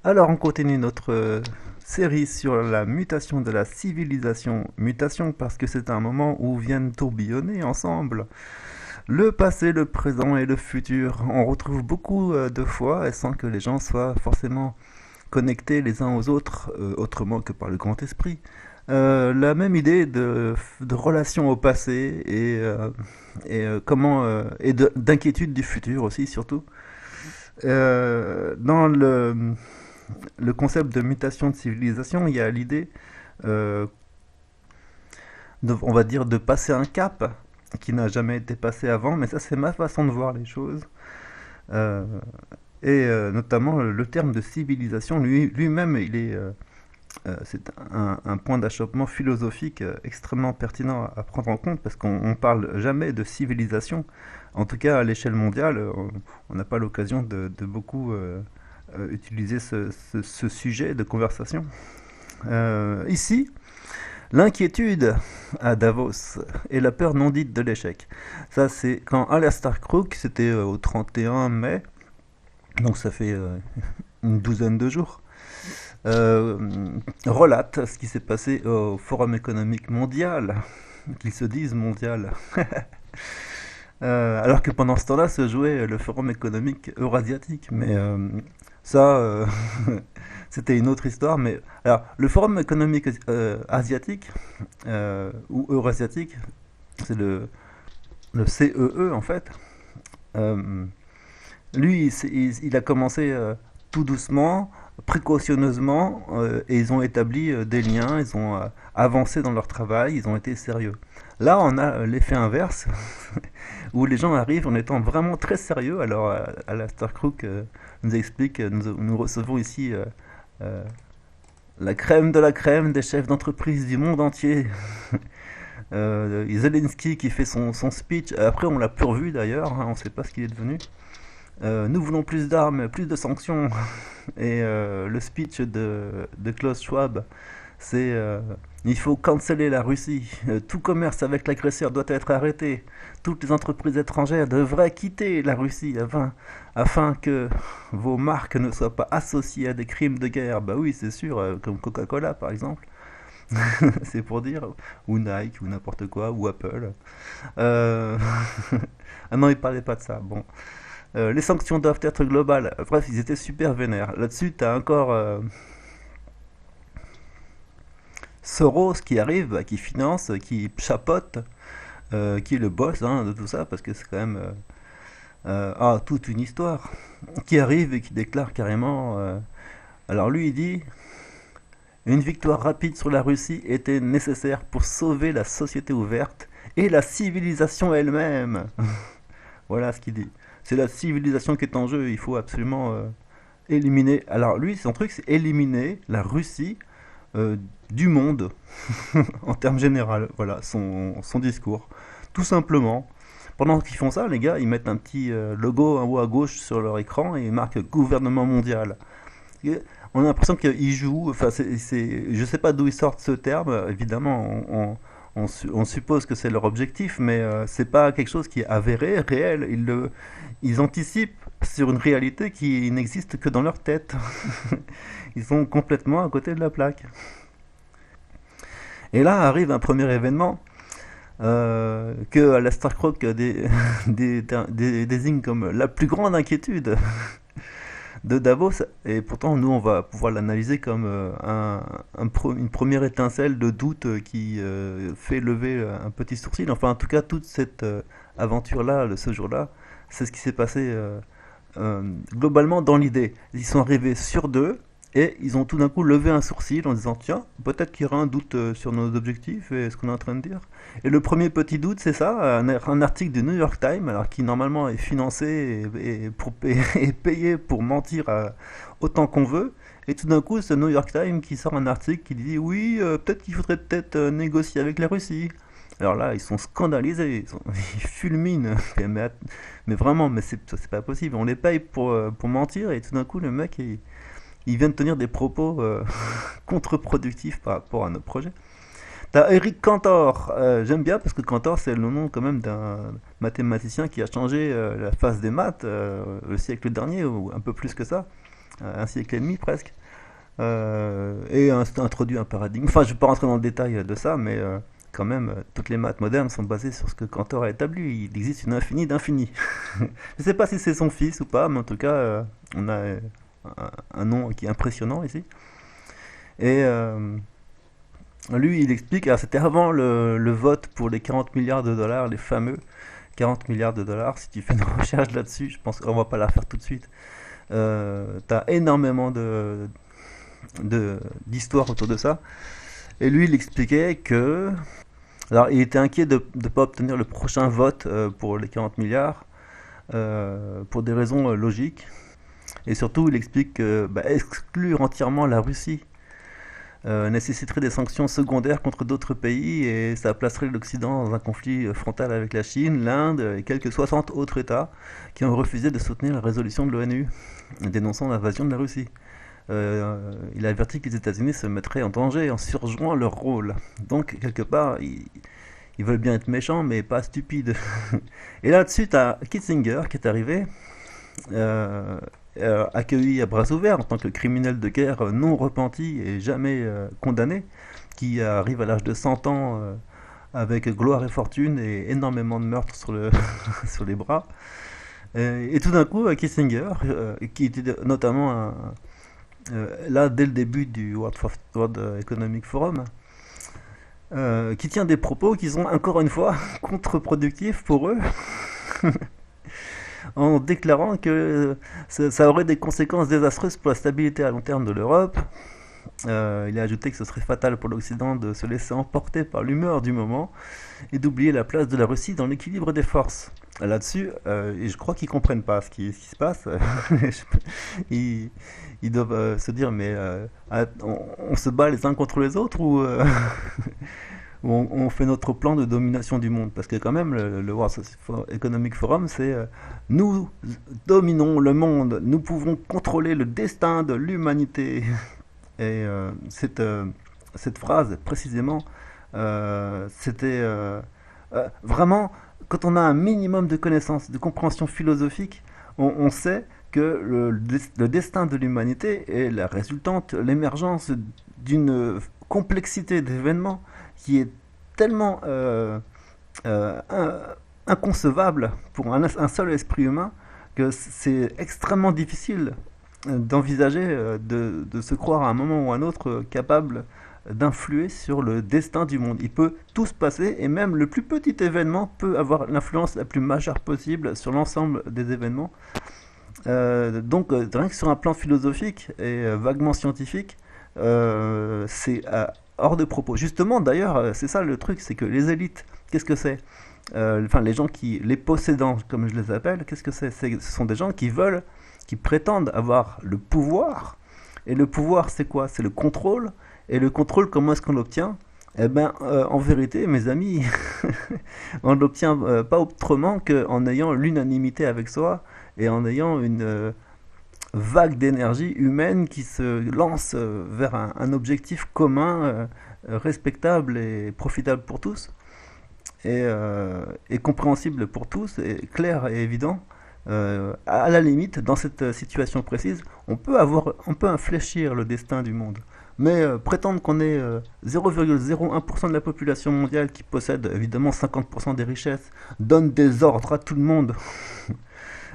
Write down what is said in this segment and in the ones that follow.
Alors, on continue notre série sur la mutation de la civilisation. Mutation parce que c'est un moment où viennent tourbillonner ensemble le passé, le présent et le futur. On retrouve beaucoup de fois et sans que les gens soient forcément connectés les uns aux autres, autrement que par le grand esprit. La même idée de relation au passé et d'inquiétude du futur aussi surtout. Dans le concept de mutation de civilisation, il y a l'idée, euh, on va dire, de passer un cap qui n'a jamais été passé avant, mais ça c'est ma façon de voir les choses. Euh, Notamment le terme de civilisation, lui-même, c'est un point d'achoppement philosophique extrêmement pertinent prendre en compte parce qu'on parle jamais de civilisation. En tout cas, à l'échelle mondiale, on n'a pas l'occasion de beaucoup utiliser ce sujet de conversation. Ici, l'inquiétude à Davos et la peur non dite de l'échec. Ça, c'est quand Alastair Crooke, c'était au 31 mai, donc ça fait une douzaine de jours, euh, relate ce qui s'est passé au Forum économique mondial, qu'ils se disent mondial. Alors que pendant ce temps-là se jouait le Forum économique eurasiatique. Mais ça, c'était une autre histoire. Mais alors, le Forum économique asiatique ou eurasiatique, c'est le CEE en fait. Euh, Lui, il a commencé tout doucement, précautionneusement, et ils ont établi des liens, ils ont avancé dans leur travail, ils ont été sérieux. Là, on a l'effet inverse, où les gens arrivent en étant vraiment très sérieux. Alors, Alastair Crooke nous explique, nous recevons ici euh, la crème de la crème des chefs d'entreprise du monde entier. Zelensky qui fait son speech, après on l'a plus revu d'ailleurs, hein, on ne sait pas ce qu'il est devenu. Nous voulons plus d'armes, plus de sanctions. Et le speech de Klaus Schwab, c'est il faut canceller la Russie. Tout commerce avec l'agresseur doit être arrêté. Toutes les entreprises étrangères devraient quitter la Russie afin que vos marques ne soient pas associées à des crimes de guerre. Bah oui, c'est sûr, comme Coca-Cola par exemple. C'est pour dire, ou Nike, ou n'importe quoi, ou Apple. Euh... ah non, il parlait pas de ça. Bon. Les sanctions doivent être globales. Bref, ils étaient super vénères. Là-dessus, t'as encore Soros qui arrive, qui finance, qui chapote, qui est le boss hein, de tout ça, parce que c'est quand même toute une histoire. Qui arrive et qui déclare carrément. Alors lui, il dit une victoire rapide sur la Russie était nécessaire pour sauver la société ouverte et la civilisation elle-même. Voilà ce qu'il dit. C'est la civilisation qui est en jeu. Il faut absolument éliminer. Alors lui, son truc, c'est éliminer la Russie du monde en termes généraux. Voilà son discours. Tout simplement. Pendant qu'ils font ça, les gars, ils mettent un petit logo en haut à gauche sur leur écran et ils marquent gouvernement mondial. Et on a l'impression qu'ils jouent. Enfin, je sais pas d'où ils sortent ce terme. Évidemment, on suppose que c'est leur objectif, mais c'est pas quelque chose qui est avéré, réel. Ils anticipent sur une réalité qui n'existe que dans leur tête. Ils sont complètement à côté de la plaque. Et là arrive un premier événement que Alastair Crooke désigne comme la plus grande inquiétude de Davos, et pourtant nous on va pouvoir l'analyser comme une première étincelle de doute qui fait lever un petit sourcil. Enfin en tout cas toute cette aventure-là, ce jour-là, c'est ce qui s'est passé globalement dans l'idée. Ils sont arrivés sur deux et ils ont tout d'un coup levé un sourcil en disant tiens, peut-être qu'il y aura un doute sur nos objectifs et ce qu'on est en train de dire. Et le premier petit doute, c'est ça, un article du New York Times, alors qui normalement est financé et payé pour mentir autant qu'on veut. Et tout d'un coup, c'est le New York Times qui sort un article qui dit oui, peut-être qu'il faudrait peut-être négocier avec la Russie. Alors là, ils sont scandalisés, ils fulminent. Mais vraiment, mais c'est pas possible. On les paye pour mentir et tout d'un coup, le mec, il vient de tenir des propos contre-productifs par rapport à notre projet. T'as Eric Cantor, j'aime bien parce que Cantor c'est le nom quand même d'un mathématicien qui a changé la face des maths le siècle dernier ou un peu plus que ça. un siècle et demi presque, et introduit un paradigme. Enfin, je ne vais pas rentrer dans le détail de ça, mais quand même, toutes les maths modernes sont basées sur ce que Cantor a établi. Il existe une infinie d'infini. Je ne sais pas si c'est son fils ou pas, mais en tout cas, on a un nom qui est impressionnant ici. Et lui, il explique, alors c'était avant le vote pour les 40 milliards de dollars, les fameux 40 milliards de dollars. Si tu fais une recherche là-dessus, je pense qu'on va pas la faire tout de suite. T'as énormément d'histoires autour de ça. Et lui, il expliquait que... Alors, il était inquiet de ne pas obtenir le prochain vote pour les 40 milliards, pour des raisons logiques. Et surtout, il explique que exclure entièrement la Russie nécessiterait des sanctions secondaires contre d'autres pays et ça placerait l'Occident dans un conflit frontal avec la Chine, l'Inde et quelques 60 autres États qui ont refusé de soutenir la résolution de l'ONU dénonçant l'invasion de la Russie. Il a averti que les États-Unis se mettraient en danger en surjouant leur rôle. Donc, quelque part, ils veulent bien être méchants, mais pas stupides. Et là-dessus, tu as Kissinger qui est arrivé, accueilli à bras ouverts en tant que criminel de guerre non repenti et jamais condamné, qui arrive à l'âge de 100 ans avec gloire et fortune et énormément de meurtres sur les bras. Et tout d'un coup, Kissinger, qui était notamment là dès le début du World Economic Forum, qui tient des propos qui sont encore une fois contre-productifs pour eux, en déclarant que ça aurait des conséquences désastreuses pour la stabilité à long terme de l'Europe. Il a ajouté que ce serait fatal pour l'Occident de se laisser emporter par l'humeur du moment et d'oublier la place de la Russie dans l'équilibre des forces. Là-dessus, et je crois qu'ils comprennent pas ce qui se passe. ils doivent se dire, mais on se bat les uns contre les autres ou on fait notre plan de domination du monde? Parce que quand même, le World Economic Forum, c'est nous dominons le monde, nous pouvons contrôler le destin de l'humanité. Et cette phrase, précisément, c'était vraiment, quand on a un minimum de connaissances, de compréhension philosophique, on sait que le destin de l'humanité est la résultante, l'émergence d'une complexité d'événements qui est tellement inconcevable pour un seul esprit humain que c'est extrêmement difficile d'envisager de se croire à un moment ou à un autre capable d'influer sur le destin du monde. Il peut tout se passer et même le plus petit événement peut avoir l'influence la plus majeure possible sur l'ensemble des événements. Donc rien que sur un plan philosophique et vaguement scientifique, c'est hors de propos. Justement, d'ailleurs, c'est ça le truc, c'est que les élites, qu'est-ce que c'est? Enfin, les gens les possédants, comme je les appelle, qu'est-ce que c'est? Ce sont des gens qui prétendent avoir le pouvoir. Et le pouvoir, c'est quoi? C'est le contrôle. Et le contrôle, comment est-ce qu'on l'obtient? Eh ben, en vérité, mes amis, on ne l'obtient pas autrement qu'en ayant l'unanimité avec soi et en ayant une vague d'énergie humaine qui se lance vers un objectif commun, respectable et profitable pour tous, et compréhensible pour tous, et clair et évident. À la limite, dans cette situation précise, on peut infléchir le destin du monde. Mais prétendre qu'on est 0,01% de la population mondiale qui possède évidemment 50% des richesses, donne des ordres à tout le monde,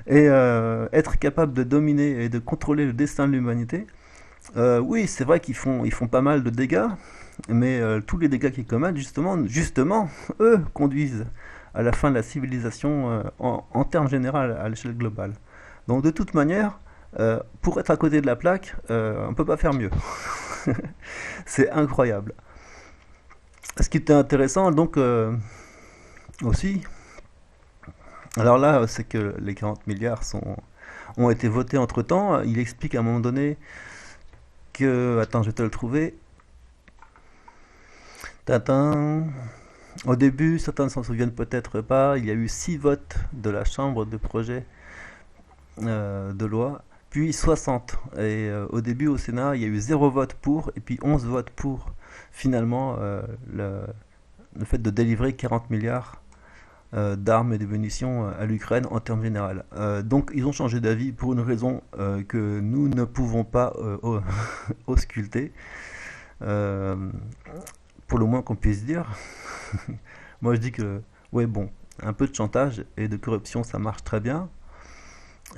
et être capable de dominer et de contrôler le destin de l'humanité, oui, c'est vrai qu'ils font pas mal de dégâts, mais tous les dégâts qu'ils commettent, justement, eux conduisent à la fin de la civilisation en termes généraux à l'échelle globale. Donc de toute manière, pour être à côté de la plaque, on ne peut pas faire mieux. C'est incroyable. Ce qui était intéressant, donc, aussi, alors là, c'est que les 40 milliards ont été votés entre-temps. Il explique à un moment donné que... Attends, je vais te le trouver. Tintin. Au début, certains ne s'en souviennent peut-être pas, il y a eu 6 votes de la Chambre de projet de loi, puis 60. Et au début, au Sénat, il y a eu 0 vote pour, et puis 11 votes pour, finalement, le fait de délivrer 40 milliards d'armes et de munitions à l'Ukraine en termes généraux. Donc ils ont changé d'avis pour une raison que nous ne pouvons pas ausculter, euh, pour le moins qu'on puisse dire. Moi je dis que, ouais bon, un peu de chantage et de corruption ça marche très bien.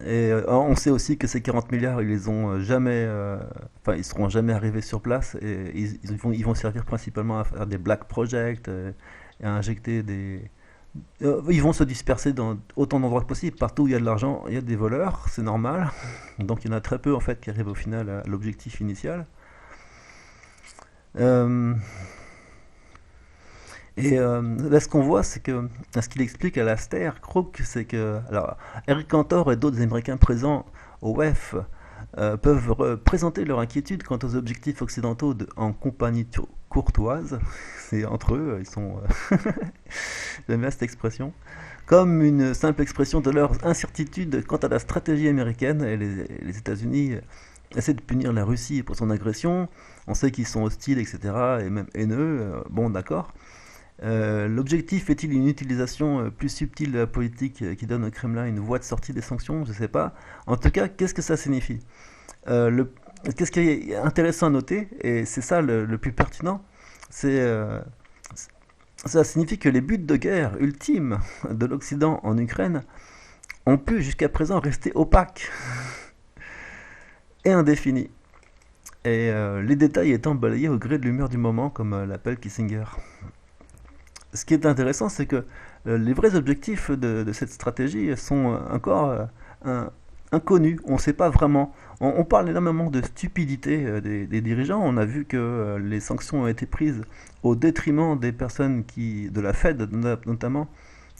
Et on sait aussi que ces 40 milliards, ils les ont jamais, enfin, ils seront jamais arrivés sur place et ils vont servir principalement à faire des black projects et à injecter des. Ils vont se disperser dans autant d'endroits que possible. Partout où il y a de l'argent, il y a des voleurs, c'est normal. Donc il y en a très peu en fait qui arrivent au final à l'objectif initial. Euh, Là, ce qu'on voit, c'est que ce qu'il explique à l'Aster, Crook, c'est que alors, Eric Cantor et d'autres Américains présents au WEF peuvent présenter leur inquiétude quant aux objectifs occidentaux en compagnie courtoise. C'est entre eux, ils sont. J'aime bien cette expression. Comme une simple expression de leur incertitude quant à la stratégie américaine. Et les États-Unis essaient de punir la Russie pour son agression. On sait qu'ils sont hostiles, etc. Et même haineux. Bon, d'accord. L'objectif est-il une utilisation plus subtile de la politique qui donne au Kremlin une voie de sortie des sanctions? Je ne sais pas. En tout cas, qu'est-ce que ça signifie? Le, Qu'est-ce qui est intéressant à noter, et c'est ça le plus pertinent, c'est ça signifie que les buts de guerre ultimes de l'Occident en Ukraine ont pu jusqu'à présent rester opaques et indéfinis. Et les détails étant balayés au gré de l'humeur du moment, comme l'appelle Kissinger. Ce qui est intéressant, c'est que les vrais objectifs de cette stratégie sont encore inconnus. On ne sait pas vraiment. On parle énormément de stupidité des dirigeants. On a vu que les sanctions ont été prises au détriment des personnes de la Fed notamment,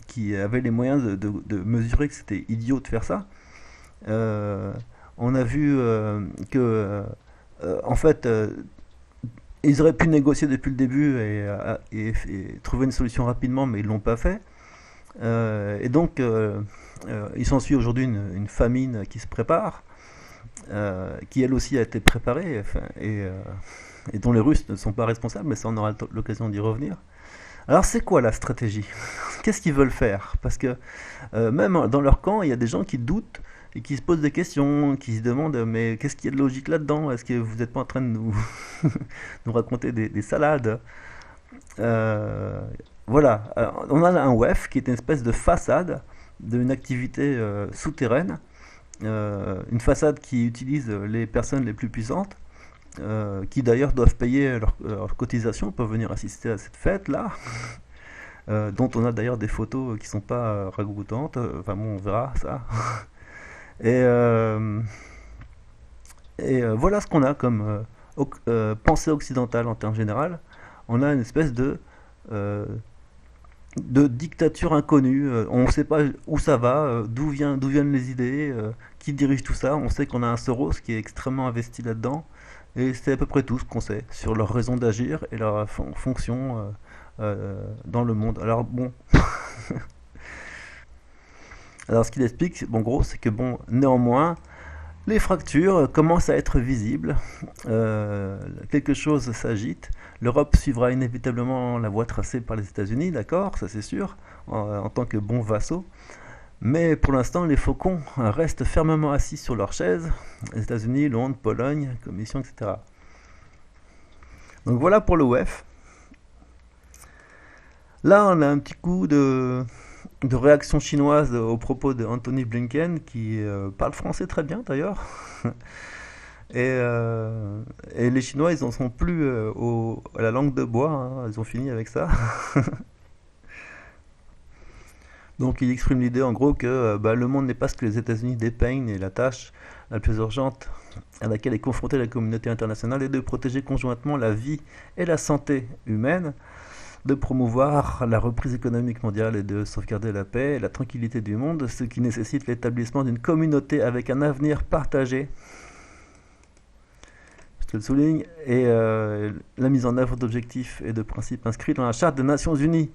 qui avaient les moyens de mesurer que c'était idiot de faire ça. Euh, on a vu en fait, ils auraient pu négocier depuis le début et trouver une solution rapidement, mais ils ne l'ont pas fait. Et donc, il s'ensuit aujourd'hui famine qui se prépare, qui elle aussi a été préparée, enfin, et dont les Russes ne sont pas responsables, mais ça on aura l'occasion d'y revenir. Alors c'est quoi la stratégie? Qu'est-ce qu'ils veulent faire? Parce que même dans leur camp, il y a des gens qui doutent et qui se posent des questions, qui se demandent mais qu'est-ce qu'il y a de logique là-dedans? Est-ce que vous n'êtes pas en train de nous raconter des salades? Euh, voilà. Alors, on a un WEF qui est une espèce de façade d'une activité souterraine, une façade qui utilise les personnes les plus puissantes, qui d'ailleurs doivent payer leur cotisation pour venir assister à cette fête-là, dont on a d'ailleurs des photos qui sont pas ragoûtantes. Enfin bon, on verra ça. Et, euh, voilà ce qu'on a comme pensée occidentale en termes général. On a une espèce euh, de dictature inconnue. On ne sait pas où ça va, d'où viennent les idées, qui dirige tout ça. On sait qu'on a un Soros qui est extrêmement investi là-dedans. Et c'est à peu près tout ce qu'on sait sur leur raison d'agir et leur fonction dans le monde. Alors bon, alors ce qu'il explique, bon gros, c'est que bon, néanmoins, les fractures commencent à être visibles. Quelque chose s'agite. L'Europe suivra inévitablement la voie tracée par les États-Unis, d'accord, ça c'est sûr, en tant que bons vassaux. Mais pour l'instant, les faucons restent fermement assis sur leur chaise. Les États-Unis, Londres, Pologne, Commission, etc. Donc voilà pour le WEF. Là, on a un petit coup de réaction chinoise au propos de Anthony Blinken, qui parle français très bien d'ailleurs. Et les Chinois, ils en sont plus à la langue de bois, hein. Ils ont fini avec ça. Donc il exprime l'idée en gros que le monde n'est pas ce que les États-Unis dépeignent et la tâche la plus urgente à laquelle est confrontée la communauté internationale est de protéger conjointement la vie et la santé humaine, de promouvoir la reprise économique mondiale et de sauvegarder la paix et la tranquillité du monde, ce qui nécessite l'établissement d'une communauté avec un avenir partagé. Je te le souligne, et la mise en œuvre d'objectifs et de principes inscrits dans la Charte des Nations Unies,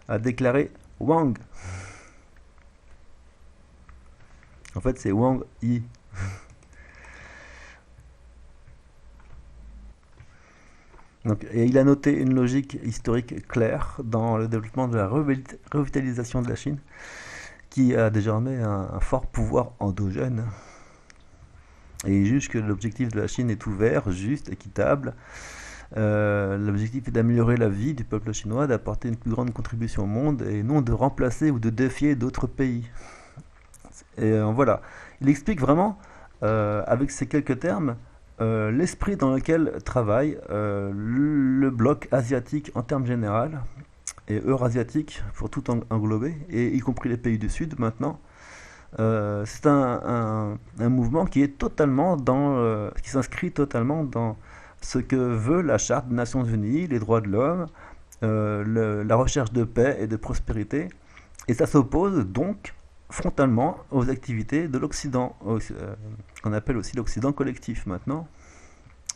a déclaré Wang. En fait, c'est Wang Yi. Donc, et il a noté une logique historique claire dans le développement de la revitalisation de la Chine, qui a désormais un fort pouvoir endogène. Et il juge que l'objectif de la Chine est ouvert, juste, équitable. L'objectif est d'améliorer la vie du peuple chinois, d'apporter une plus grande contribution au monde, et non de remplacer ou de défier d'autres pays. Et voilà. Il explique vraiment, avec ces quelques termes, l'esprit dans lequel travaille le bloc asiatique en termes généraux, et eurasiatique pour tout englober, et y compris les pays du Sud maintenant. C'est un mouvement qui est totalement qui s'inscrit totalement dans ce que veut la Charte des Nations Unies, les droits de l'homme, la recherche de paix et de prospérité, et ça s'oppose donc frontalement aux activités de l'Occident, qu'on appelle aussi l'Occident collectif maintenant,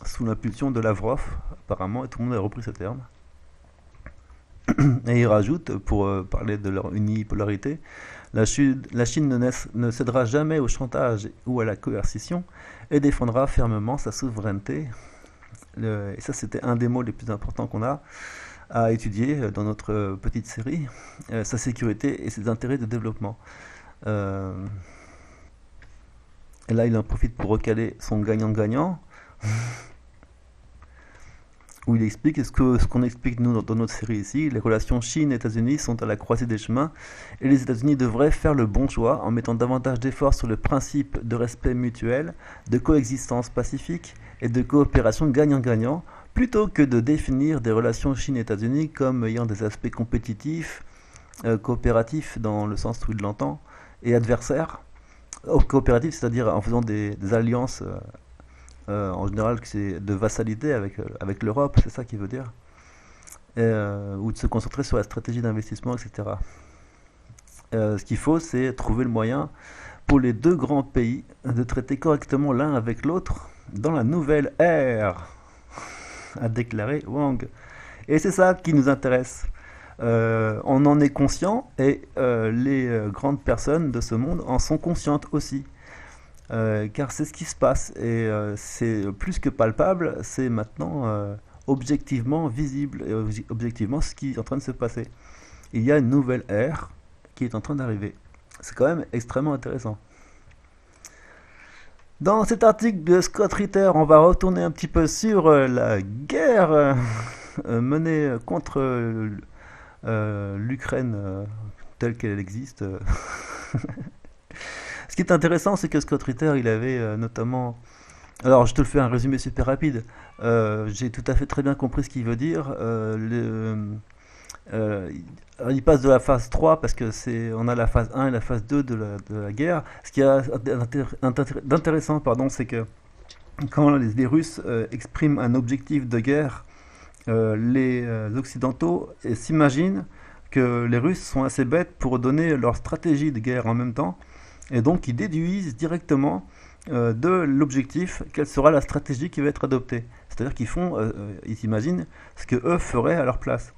sous l'impulsion de Lavrov, apparemment, et tout le monde a repris ce terme. Et il rajoute, pour parler de leur unipolarité, la Chine ne cédera jamais au chantage ou à la coercition et défendra fermement sa souveraineté. Et ça, c'était un des mots les plus importants qu'on a à étudier dans notre petite série, sa sécurité et ses intérêts de développement. Et là, il en profite pour recaler son gagnant-gagnant, où il explique ce qu'on explique nous dans notre série ici. Les relations Chine-États-Unis sont à la croisée des chemins et les États-Unis devraient faire le bon choix en mettant davantage d'efforts sur le principe de respect mutuel, de coexistence pacifique et de coopération gagnant-gagnant, plutôt que de définir des relations Chine-États-Unis comme ayant des aspects compétitifs, coopératifs dans le sens où il l'entend, et adversaires. Coopératifs, c'est-à-dire en faisant des alliances en général c'est de vassalité avec l'Europe, c'est ça qu'il veut dire, ou de se concentrer sur la stratégie d'investissement, etc. Ce qu'il faut, c'est trouver le moyen pour les deux grands pays de traiter correctement l'un avec l'autre dans la nouvelle ère, a déclaré Wang. Et c'est ça qui nous intéresse. On en est conscient et les grandes personnes de ce monde en sont conscientes aussi. Car c'est ce qui se passe et c'est plus que palpable, c'est maintenant objectivement visible et objectivement ce qui est en train de se passer. Il y a une nouvelle ère qui est en train d'arriver. C'est quand même extrêmement intéressant. Dans cet article de Scott Ritter, on va retourner un petit peu sur la guerre menée contre l'Ukraine telle qu'elle existe. Ce qui est intéressant, c'est que Scott Ritter, il avait notamment... Alors, je te le fais un résumé super rapide. J'ai tout à fait très bien compris ce qu'il veut dire. Il passe de la phase 3 parce que on a la phase 1 et la phase 2 de la guerre. Ce qui est d'intéressant, c'est que quand les Russes expriment un objectif de guerre, les Occidentaux s'imaginent que les Russes sont assez bêtes pour donner leur stratégie de guerre en même temps. Et donc ils déduisent directement de l'objectif quelle sera la stratégie qui va être adoptée. C'est-à-dire ils imaginent ce que eux feraient à leur place.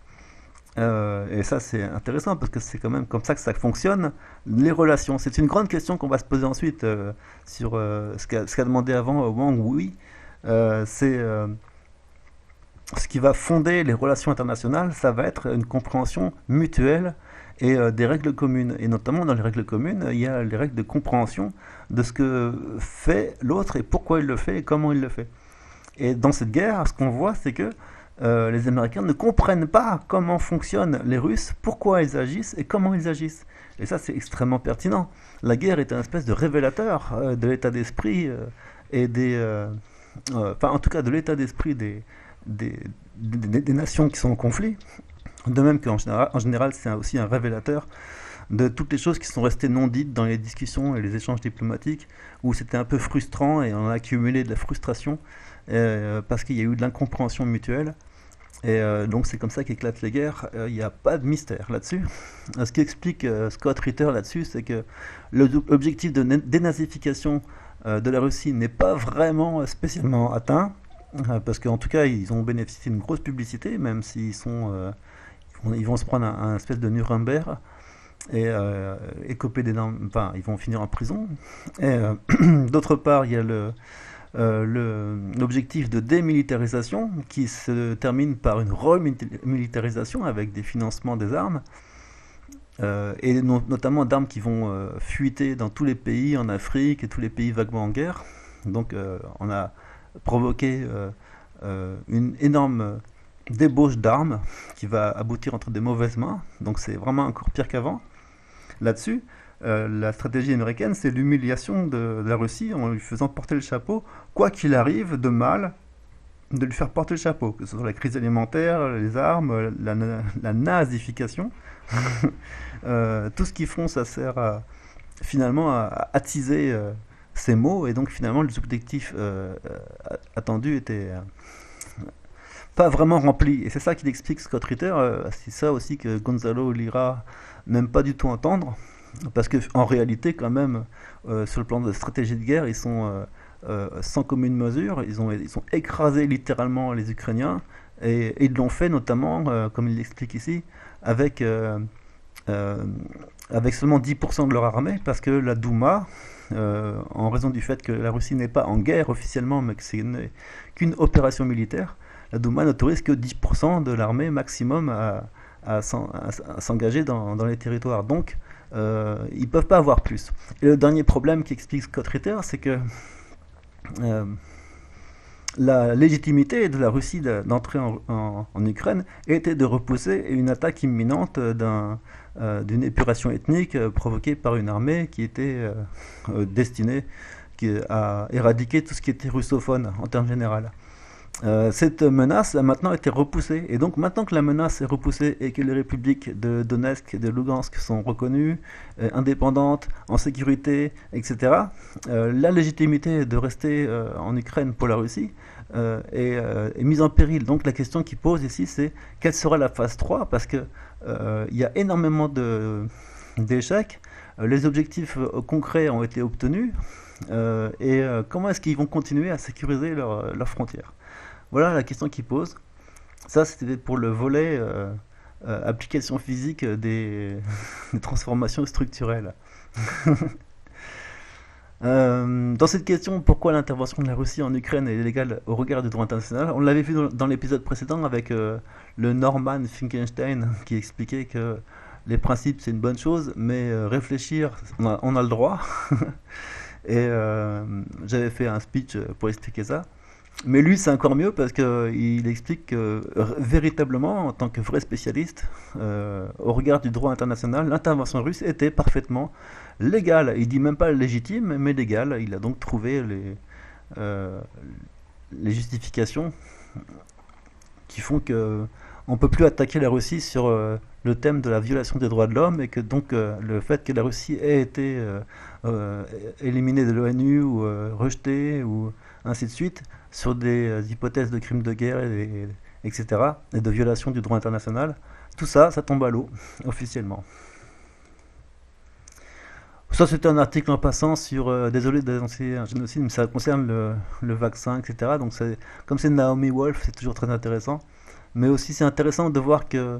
Et ça c'est intéressant parce que c'est quand même comme ça que ça fonctionne, les relations. C'est une grande question qu'on va se poser ensuite sur ce qu'a demandé avant Wang Wei. C'est ce qui va fonder les relations internationales, ça va être une compréhension mutuelle et des règles communes. Et notamment dans les règles communes, il y a les règles de compréhension de ce que fait l'autre et pourquoi il le fait et comment il le fait. Et dans cette guerre, ce qu'on voit, c'est que les Américains ne comprennent pas comment fonctionnent les Russes, pourquoi ils agissent et comment ils agissent. Et ça, c'est extrêmement pertinent. La guerre est un espèce de révélateur de l'état d'esprit et en tout cas de l'état d'esprit des nations qui sont en conflit. De même qu'en général, c'est aussi un révélateur de toutes les choses qui sont restées non dites dans les discussions et les échanges diplomatiques, où c'était un peu frustrant et on a accumulé de la frustration parce qu'il y a eu de l'incompréhension mutuelle. Et donc c'est comme ça qu'éclatent les guerres. Il n'y a pas de mystère là-dessus. Ce qu'explique Scott Ritter là-dessus, c'est que l'objectif de dénazification de la Russie n'est pas vraiment spécialement atteint, parce qu'en tout cas ils ont bénéficié d'une grosse publicité, même s'ils ils vont se prendre un espèce de Nuremberg et écoper d'énormes... Enfin, ils vont finir en prison. Et d'autre part, il y a l'objectif de démilitarisation qui se termine par une remilitarisation avec des financements des armes, et notamment d'armes qui vont fuiter dans tous les pays en Afrique et tous les pays vaguement en guerre. Donc on a provoqué une énorme débauche d'armes qui va aboutir entre des mauvaises mains. Donc c'est vraiment encore pire qu'avant. Là-dessus, la stratégie américaine, c'est l'humiliation de la Russie en lui faisant porter le chapeau, quoi qu'il arrive de mal, de lui faire porter le chapeau, que ce soit la crise alimentaire, les armes, la nazification. Tout ce qu'ils font, ça sert finalement à attiser ces mots, et donc finalement les objectifs attendus étaient pas vraiment remplis. Et c'est ça qu'il explique Scott Ritter, c'est ça aussi que Gonzalo Lira n'aime pas du tout entendre, parce qu'en réalité quand même, sur le plan de stratégie de guerre, ils sont sans commune mesure, ils ont écrasé littéralement les Ukrainiens, et ils l'ont fait notamment, comme il l'explique ici, avec seulement 10% de leur armée, parce que la Douma, en raison du fait que la Russie n'est pas en guerre officiellement, mais que c'est qu'une opération militaire, la Douma n'autorise que 10% de l'armée maximum à s'engager dans les territoires. Donc, ils ne peuvent pas avoir plus. Et le dernier problème qu'explique Scott Ritter, c'est que la légitimité de la Russie d'entrer en Ukraine était de repousser une attaque imminente d'une épuration ethnique provoquée par une armée qui était destinée à éradiquer tout ce qui était russophone en termes généraux. Cette menace a maintenant été repoussée, et donc maintenant que la menace est repoussée et que les républiques de Donetsk et de Lugansk sont reconnues, indépendantes, en sécurité, etc., la légitimité de rester en Ukraine pour la Russie est mise en péril. Donc la question qui pose ici, c'est quelle sera la phase 3, parce que il y a énormément d'échecs, les objectifs concrets ont été obtenus, et comment est-ce qu'ils vont continuer à sécuriser leurs frontières? Voilà la question qu'il pose. Ça, c'était pour le volet application physique des transformations structurelles. Dans cette question, pourquoi l'intervention de la Russie en Ukraine est illégale au regard du droit international, on l'avait vu dans l'épisode précédent avec le Norman Finkelstein qui expliquait que les principes c'est une bonne chose, mais réfléchir, on a le droit. Et j'avais fait un speech pour expliquer ça. Mais lui, c'est encore mieux parce qu'il explique que véritablement, en tant que vrai spécialiste, au regard du droit international, l'intervention russe était parfaitement légale. Il dit même pas légitime, mais légale. Il a donc trouvé les justifications qui font que on peut plus attaquer la Russie sur le thème de la violation des droits de l'homme, et que donc le fait que la Russie ait été éliminée de l'ONU ou rejetée ou ainsi de suite sur des hypothèses de crimes de guerre, etc., et de violation du droit international, tout ça, ça tombe à l'eau officiellement. Ça, c'était un article en passant sur, désolé d'annoncer un génocide, mais ça concerne le vaccin, etc. Donc comme c'est Naomi Wolf, c'est toujours très intéressant. Mais aussi c'est intéressant de voir que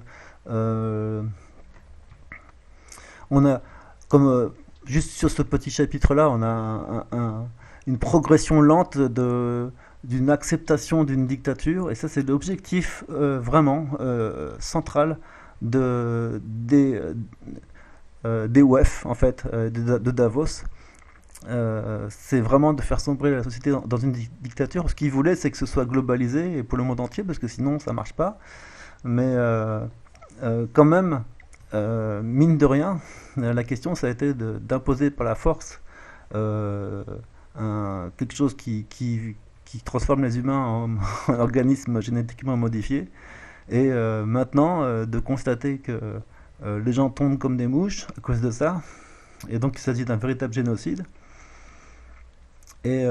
on a, comme juste sur ce petit chapitre-là, on a une progression lente d'une acceptation d'une dictature, et ça c'est l'objectif vraiment central des WEF en fait, de Davos. C'est vraiment de faire sombrer la société dans une dictature. Ce qu'ils voulaient, c'est que ce soit globalisé et pour le monde entier, parce que sinon ça marche pas. Mais quand même, mine de rien, la question ça a été d'imposer par la force quelque chose qui transforme les humains en organismes génétiquement modifiés. Et maintenant, de constater que les gens tombent comme des mouches à cause de ça, et donc il s'agit d'un véritable génocide. Et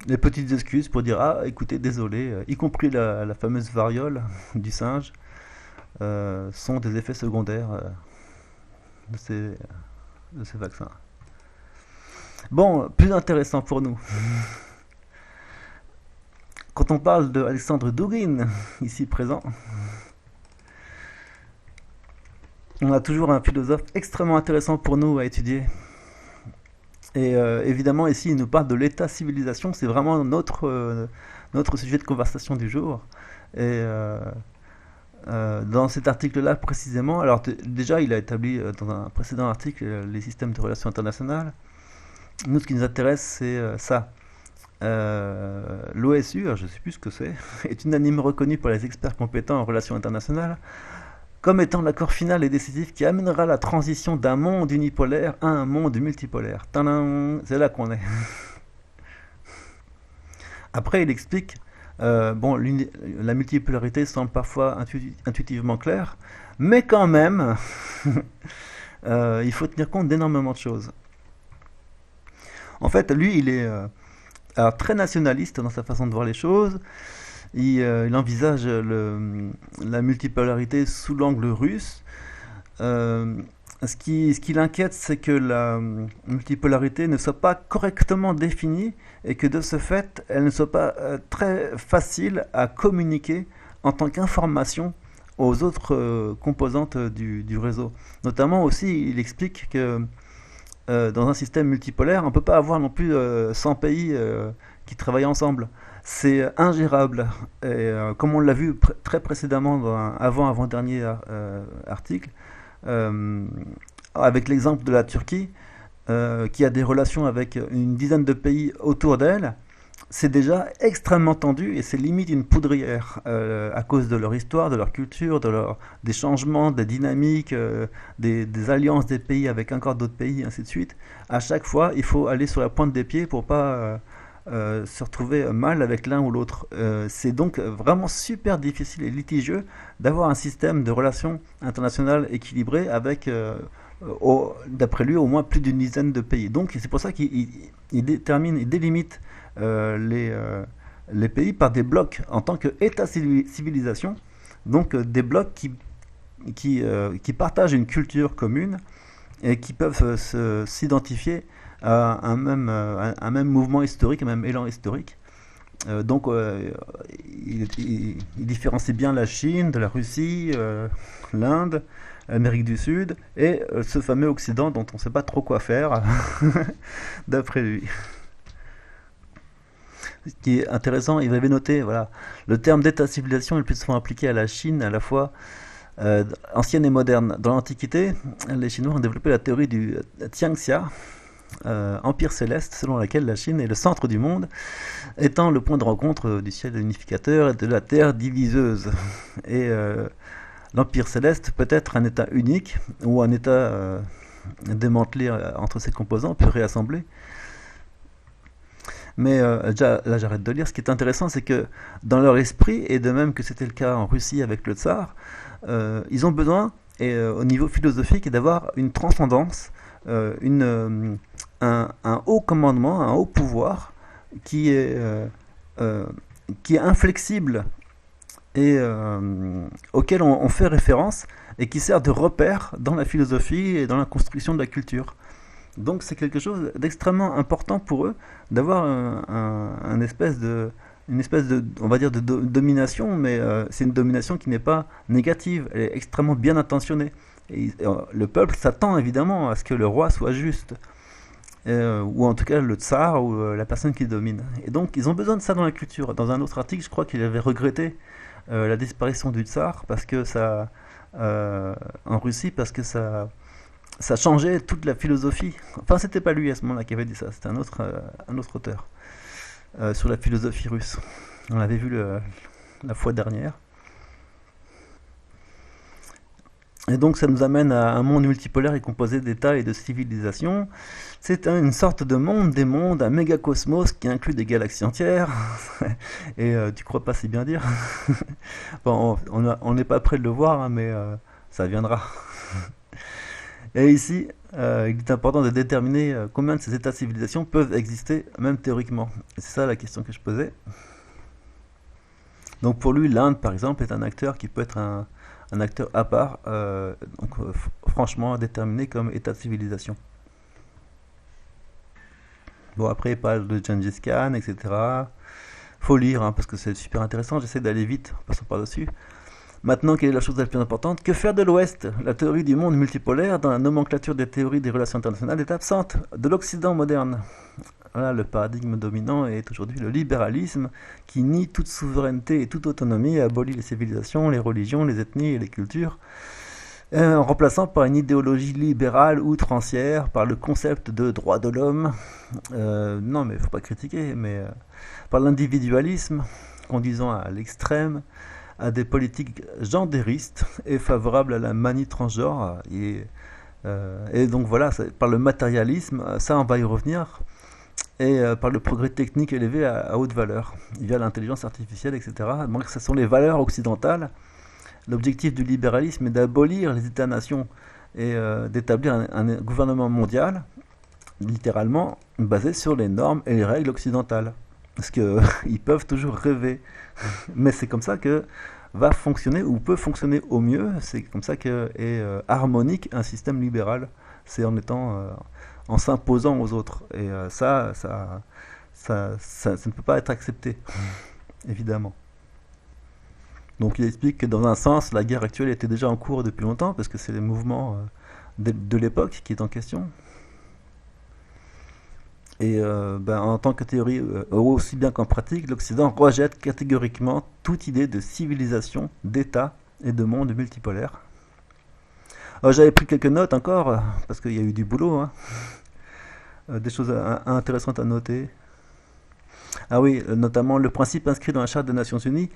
les petites excuses pour dire ah écoutez désolé, y compris la fameuse variole du singe, sont des effets secondaires de ces vaccins. Bon, plus intéressant pour nous. Quand on parle de Alexandre Dugin, ici présent, on a toujours un philosophe extrêmement intéressant pour nous à étudier. Et évidemment, ici, il nous parle de l'état-civilisation, c'est vraiment notre sujet de conversation du jour. Et dans cet article-là, précisément, alors déjà, il a établi dans un précédent article les systèmes de relations internationales. Nous, ce qui nous intéresse, c'est ça. L'OSU, je ne sais plus ce que c'est, est unanimement reconnu par les experts compétents en relations internationales comme étant l'accord final et décisif qui amènera la transition d'un monde unipolaire à un monde multipolaire. Tadam, c'est là qu'on est. Après, il explique, bon, la multipolarité semble parfois intuitivement claire, mais quand même, il faut tenir compte d'énormément de choses. En fait, lui, il est alors, très nationaliste dans sa façon de voir les choses. Il envisage la multipolarité sous l'angle russe. Ce qui l'inquiète, c'est que la multipolarité ne soit pas correctement définie et que de ce fait, elle ne soit pas très facile à communiquer en tant qu'information aux autres composantes du réseau. Notamment aussi, il explique que dans un système multipolaire, on ne peut pas avoir non plus 100 pays qui travaillent ensemble. C'est ingérable. Et comme on l'a vu très précédemment dans un avant-avant-dernier article, euh, avec l'exemple de la Turquie, qui a des relations avec une dizaine de pays autour d'elle, c'est déjà extrêmement tendu et c'est limite une poudrière à cause de leur histoire, de leur culture, des changements, des dynamiques, des alliances des pays avec encore d'autres pays, ainsi de suite. À chaque fois, il faut aller sur la pointe des pieds pour pas se retrouver mal avec l'un ou l'autre. C'est donc vraiment super difficile et litigieux d'avoir un système de relations internationales équilibré avec, d'après lui, au moins plus d'une dizaine de pays. Donc c'est pour ça qu'il délimite les pays par des blocs en tant qu'État-civilisation, donc des blocs qui partagent une culture commune et qui peuvent s'identifier à un même mouvement historique, un même élan historique. Donc il différencie bien la Chine de la Russie, l'Inde, l'Amérique du Sud et ce fameux Occident dont on ne sait pas trop quoi faire, d'après lui. Ce qui est intéressant, il avait noté, voilà, le terme d'état-civilisation est le plus souvent appliqué à la Chine, à la fois ancienne et moderne. Dans l'Antiquité, les Chinois ont développé la théorie du Tianxia, empire céleste, selon laquelle la Chine est le centre du monde, étant le point de rencontre du ciel unificateur et de la terre diviseuse. Et l'empire céleste peut être un état unique ou un état démantelé entre ses composants, puis réassemblé. Mais déjà, là j'arrête de lire. Ce qui est intéressant, c'est que dans leur esprit, et de même que c'était le cas en Russie avec le tsar, ils ont besoin, et au niveau philosophique, d'avoir une transcendance, un haut commandement, un haut pouvoir qui est, qui est inflexible et auquel on fait référence et qui sert de repère dans la philosophie et dans la construction de la culture. Donc c'est quelque chose d'extrêmement important pour eux d'avoir une espèce de, on va dire, de domination, mais c'est une domination qui n'est pas négative, elle est extrêmement bien intentionnée. Et le peuple s'attend évidemment à ce que le roi soit juste, ou en tout cas le tsar ou la personne qui domine. Et donc ils ont besoin de ça dans la culture. Dans un autre article, je crois qu'il avait regretté la disparition du tsar parce que ça, en Russie, parce que ça changeait toute la philosophie. Enfin, c'était pas lui à ce moment-là qui avait dit ça, c'était un autre auteur sur la philosophie russe. On l'avait vu la fois dernière. Et donc ça nous amène à un monde multipolaire et composé d'États et de civilisations. C'est une sorte de monde des mondes, un mégacosmos qui inclut des galaxies entières. Et tu crois pas si bien dire. Bon, on n'est pas prêt de le voir, hein, mais ça viendra. Et ici, il est important de déterminer combien de ces états-civilisations peuvent exister, même théoriquement. Et c'est ça la question que je posais. Donc pour lui, l'Inde, par exemple, est un acteur qui peut être un acteur à part, franchement déterminé comme état de civilisation. Bon, après, il parle de Gengis Khan, etc. Faut lire, hein, parce que c'est super intéressant. J'essaie d'aller vite, en passant par-dessus. Maintenant, quelle est la chose la plus importante? Que faire de l'Ouest? La théorie du monde multipolaire dans la nomenclature des théories des relations internationales est absente de l'Occident moderne. Voilà, le paradigme dominant est aujourd'hui le libéralisme qui nie toute souveraineté et toute autonomie, abolit les civilisations, les religions, les ethnies et les cultures, en remplaçant par une idéologie libérale outrancière, par le concept de droit de l'homme, non mais il ne faut pas critiquer, mais par l'individualisme, conduisant à l'extrême, à des politiques gendéristes et favorables à la manie transgenre. Et donc voilà, par le matérialisme, ça on va y revenir, et par le progrès technique élevé à haute valeur, via l'intelligence artificielle, etc. Donc ce sont les valeurs occidentales. L'objectif du libéralisme est d'abolir les États-nations et d'établir un gouvernement mondial, littéralement, basé sur les normes et les règles occidentales. Parce qu'ils peuvent toujours rêver. Mais c'est comme ça que va fonctionner, ou peut fonctionner au mieux, c'est comme ça que est harmonique un système libéral. C'est en étant... en s'imposant aux autres. Et ça ne peut pas être accepté, évidemment. Donc il explique que dans un sens, la guerre actuelle était déjà en cours depuis longtemps, parce que c'est les mouvements de l'époque qui est en question. Et en tant que théorie, aussi bien qu'en pratique, l'Occident rejette catégoriquement toute idée de civilisation, d'État et de monde multipolaire. Alors, j'avais pris quelques notes encore, parce qu'il y a eu du boulot, hein. Des choses intéressantes à noter. Ah oui, notamment le principe inscrit dans la Charte des Nations Unies,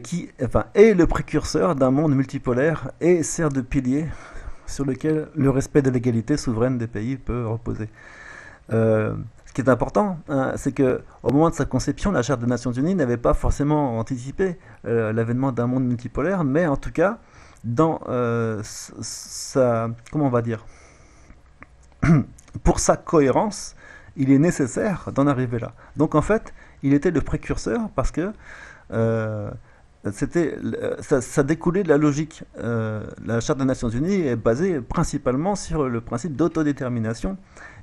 qui est le précurseur d'un monde multipolaire et sert de pilier sur lequel le respect de l'égalité souveraine des pays peut reposer. Ce qui est important, hein, c'est que au moment de sa conception, la Charte des Nations Unies n'avait pas forcément anticipé l'avènement d'un monde multipolaire, mais en tout cas, dans sa... comment on va dire pour sa cohérence, il est nécessaire d'en arriver là. Donc en fait, il était le précurseur parce que ça découlait de la logique. La Charte des Nations Unies est basée principalement sur le principe d'autodétermination,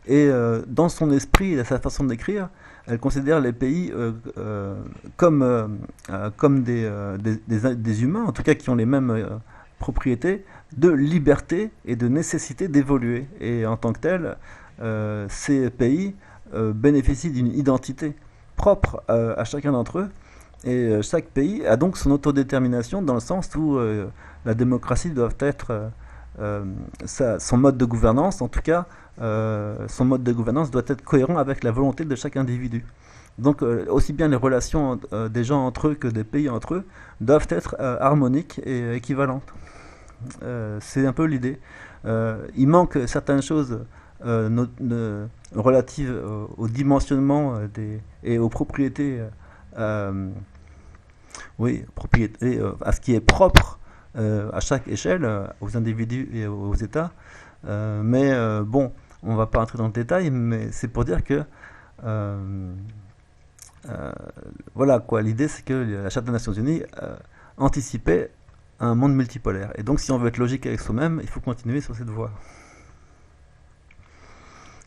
et dans son esprit et sa façon d'écrire, elle considère les pays comme des humains, en tout cas qui ont les mêmes propriétés de liberté et de nécessité d'évoluer. Et en tant que tel, ces pays bénéficient d'une identité propre à chacun d'entre eux, et chaque pays a donc son autodétermination, dans le sens où la démocratie doit être son mode de gouvernance, en tout cas son mode de gouvernance doit être cohérent avec la volonté de chaque individu. Donc aussi bien les relations des gens entre eux que des pays entre eux doivent être harmoniques et équivalentes. C'est un peu l'idée. Il manque certaines choses relatives au dimensionnement et aux propriétés, à ce qui est propre à chaque échelle, aux individus et aux États. Mais bon, on ne va pas entrer dans le détail, mais c'est pour dire que voilà quoi, l'idée c'est que la Charte des Nations Unies anticipait un monde multipolaire. Et donc si on veut être logique avec soi-même, il faut continuer sur cette voie.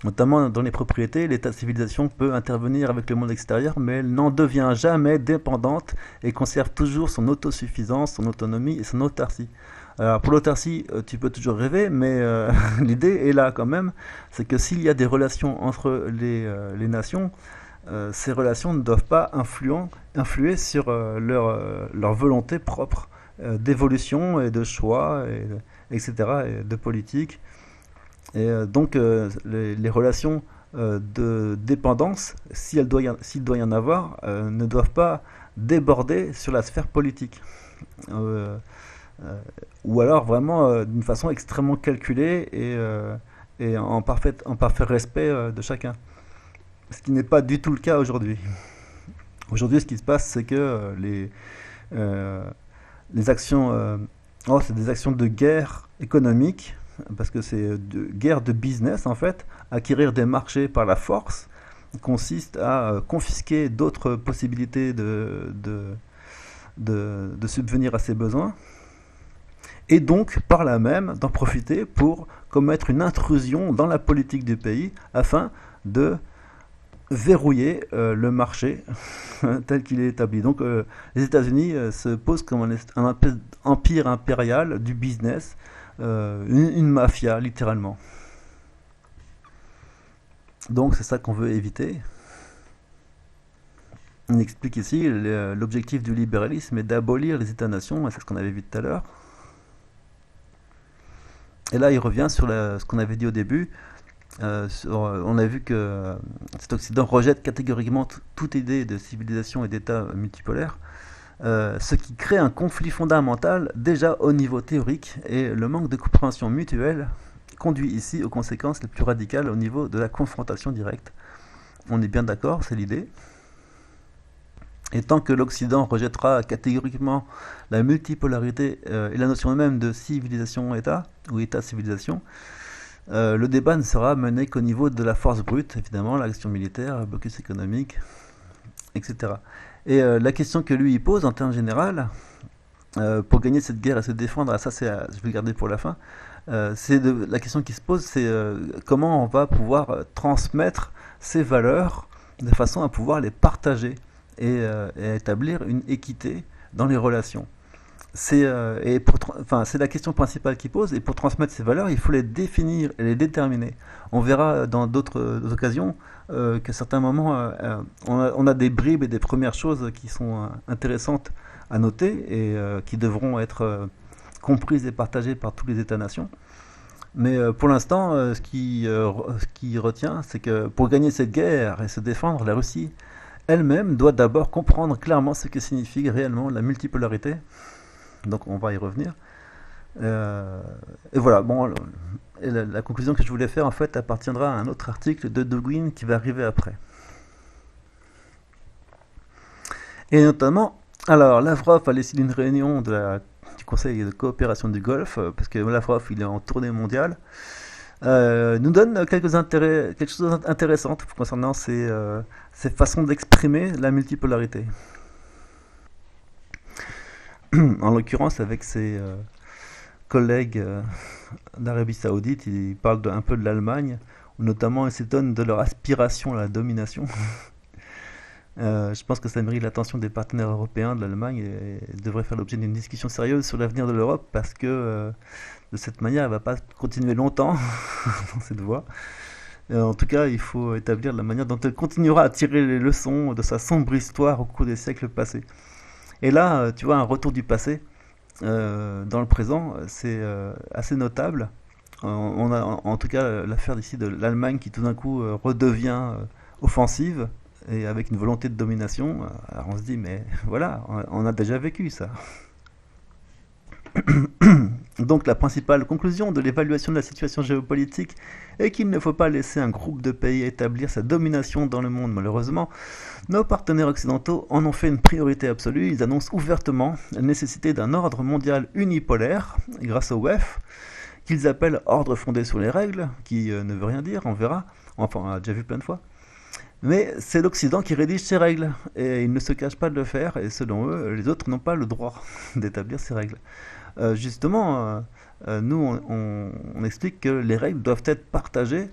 Notamment dans les propriétés, l'état de civilisation peut intervenir avec le monde extérieur, mais elle n'en devient jamais dépendante et conserve toujours son autosuffisance, son autonomie et son autarcie. Alors pour l'autarcie, tu peux toujours rêver, mais l'idée est là quand même, c'est que s'il y a des relations entre les nations, ces relations ne doivent pas influer sur leur volonté propre d'évolution et de choix, etc., et de politique. Et donc les relations de dépendance, s'il doit y en avoir, ne doivent pas déborder sur la sphère politique. Ou alors vraiment d'une façon extrêmement calculée et en parfait respect de chacun. Ce qui n'est pas du tout le cas aujourd'hui. Aujourd'hui, ce qui se passe, c'est que les actions, c'est des actions de guerre économique, parce que c'est de guerre de business en fait. Acquérir des marchés par la force consiste à confisquer d'autres possibilités de subvenir à ses besoins, et donc par là même d'en profiter pour commettre une intrusion dans la politique du pays afin de verrouiller le marché tel qu'il est établi. Donc les États-Unis se posent comme un empire impérial du business, une mafia littéralement. Donc c'est ça qu'on veut éviter. On explique ici l'objectif du libéralisme est d'abolir les États-nations, et c'est ce qu'on avait vu tout à l'heure. Et là il revient sur ce qu'on avait dit au début. On a vu que cet Occident rejette catégoriquement toute idée de civilisation et d'État multipolaire, ce qui crée un conflit fondamental déjà au niveau théorique, et le manque de compréhension mutuelle conduit ici aux conséquences les plus radicales au niveau de la confrontation directe. On est bien d'accord, c'est l'idée. Et tant que l'Occident rejettera catégoriquement la multipolarité et la notion même de civilisation-État, ou État-civilisation, le débat ne sera mené qu'au niveau de la force brute, évidemment, l'action militaire, le blocus économique, etc. Et la question que lui il pose en termes général, pour gagner cette guerre et se défendre, ça c'est, je vais le garder pour la fin, la question qui se pose, c'est comment on va pouvoir transmettre ces valeurs de façon à pouvoir les partager et à établir une équité dans les relations. C'est la question principale qu'il pose, et pour transmettre ces valeurs, il faut les définir et les déterminer. On verra dans d'autres occasions qu'à certains moments, on a des bribes et des premières choses qui sont intéressantes à noter et qui devront être comprises et partagées par tous les États-nations. Mais pour l'instant, ce qui retient, c'est que pour gagner cette guerre et se défendre, la Russie elle-même doit d'abord comprendre clairement ce que signifie réellement la multipolarité. Donc on va y revenir. Et voilà, bon, la conclusion que je voulais faire en fait appartiendra à un autre article de Dugin qui va arriver après. Et notamment, alors Lavrov a laissé une réunion du Conseil de coopération du Golfe, parce que Lavrov il est en tournée mondiale, nous donne quelque chose d'intéressant concernant ces façons d'exprimer la multipolarité. En l'occurrence, avec ses collègues d'Arabie Saoudite, il parle un peu de l'Allemagne, où notamment il s'étonne de leur aspiration à la domination. Je pense que ça mérite l'attention des partenaires européens de l'Allemagne et devrait faire l'objet d'une discussion sérieuse sur l'avenir de l'Europe, parce que de cette manière, elle ne va pas continuer longtemps dans cette voie. En tout cas, il faut établir la manière dont elle continuera à tirer les leçons de sa sombre histoire au cours des siècles passés. Et là, tu vois, un retour du passé dans le présent, c'est assez notable. On a en tout cas l'affaire d'ici de l'Allemagne qui tout d'un coup redevient offensive et avec une volonté de domination. Alors on se dit, mais voilà, on a déjà vécu ça. Donc la principale conclusion de l'évaluation de la situation géopolitique est qu'il ne faut pas laisser un groupe de pays établir sa domination dans le monde. Malheureusement, nos partenaires occidentaux en ont fait une priorité absolue. Ils annoncent ouvertement la nécessité d'un ordre mondial unipolaire grâce au WEF, qu'ils appellent ordre fondé sur les règles, qui ne veut rien dire, on verra. Enfin, on a déjà vu plein de fois. Mais c'est l'Occident qui rédige ces règles, et ils ne se cachent pas de le faire, et selon eux, les autres n'ont pas le droit d'établir ces règles. Justement, nous, on explique que les règles doivent être partagées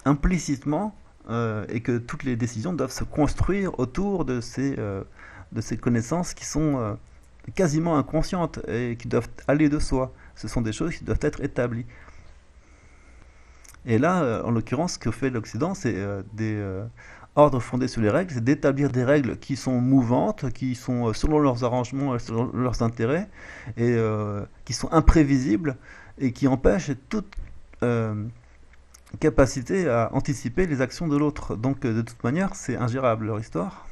implicitement et que toutes les décisions doivent se construire autour de ces connaissances qui sont quasiment inconscientes et qui doivent aller de soi. Ce sont des choses qui doivent être établies. Et là, en l'occurrence, ce que fait l'Occident, c'est des ordres fondés sur les règles, c'est d'établir des règles qui sont mouvantes, qui sont selon leurs arrangements et selon leurs intérêts, et qui sont imprévisibles, et qui empêchent toute capacité à anticiper les actions de l'autre. Donc de toute manière, c'est ingérable leur histoire.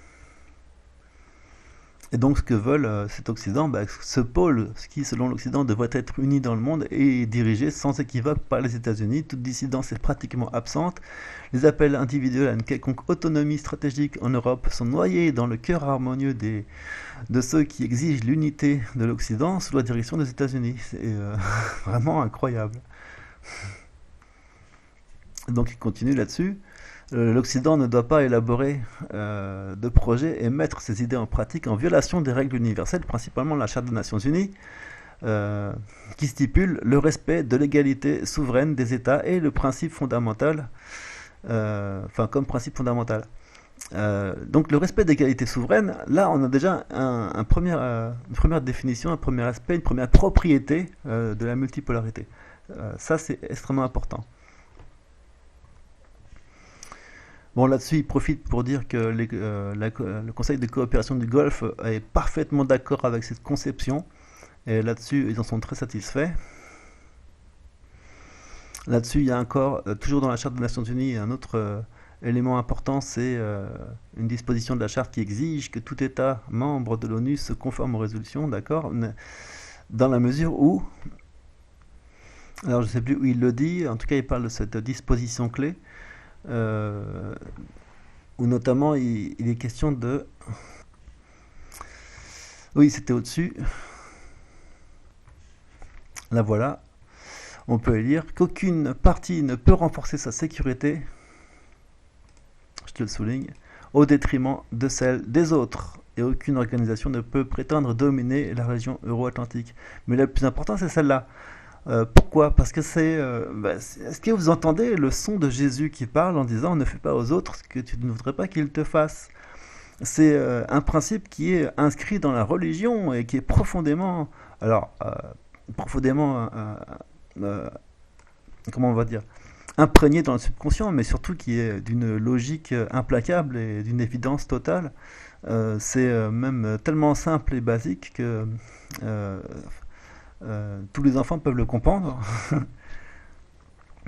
Et donc ce que veulent cet Occident, ce pôle, ce qui selon l'Occident devrait être uni dans le monde, est dirigé sans équivoque par les États-Unis. Toute dissidence est pratiquement absente. Les appels individuels à une quelconque autonomie stratégique en Europe sont noyés dans le cœur harmonieux de ceux qui exigent l'unité de l'Occident sous la direction des États-Unis. C'est vraiment incroyable. Donc il continue là-dessus. L'Occident ne doit pas élaborer de projets et mettre ses idées en pratique en violation des règles universelles, principalement la Charte des Nations Unies, qui stipule le respect de l'égalité souveraine des États et le principe fondamental, comme principe fondamental. Donc le respect des qualités souveraines, là on a déjà une première définition, un premier aspect, une première propriété de la multipolarité. Ça c'est extrêmement important. Bon, là-dessus, il profite pour dire que le Conseil de coopération du Golfe est parfaitement d'accord avec cette conception, et là-dessus, ils en sont très satisfaits. Là-dessus, il y a encore, toujours dans la Charte des Nations Unies, un autre élément important, c'est une disposition de la Charte qui exige que tout État membre de l'ONU se conforme aux résolutions, d'accord, dans la mesure où, alors je ne sais plus où il le dit, en tout cas il parle de cette disposition clé, euh, où notamment il est question de... Oui, c'était au-dessus. Là voilà. On peut lire qu'aucune partie ne peut renforcer sa sécurité, je te le souligne, au détriment de celle des autres. Et aucune organisation ne peut prétendre dominer la région euro-atlantique. Mais le plus important, c'est celle-là. Pourquoi? Parce que est-ce que vous entendez le son de Jésus qui parle en disant ne fais pas aux autres ce que tu ne voudrais pas qu'ils te fassent? C'est un principe qui est inscrit dans la religion et qui est profondément, alors profondément, euh, comment on va dire, imprégné dans le subconscient, mais surtout qui est d'une logique implacable et d'une évidence totale. C'est même tellement simple et basique que euh, tous les enfants peuvent le comprendre.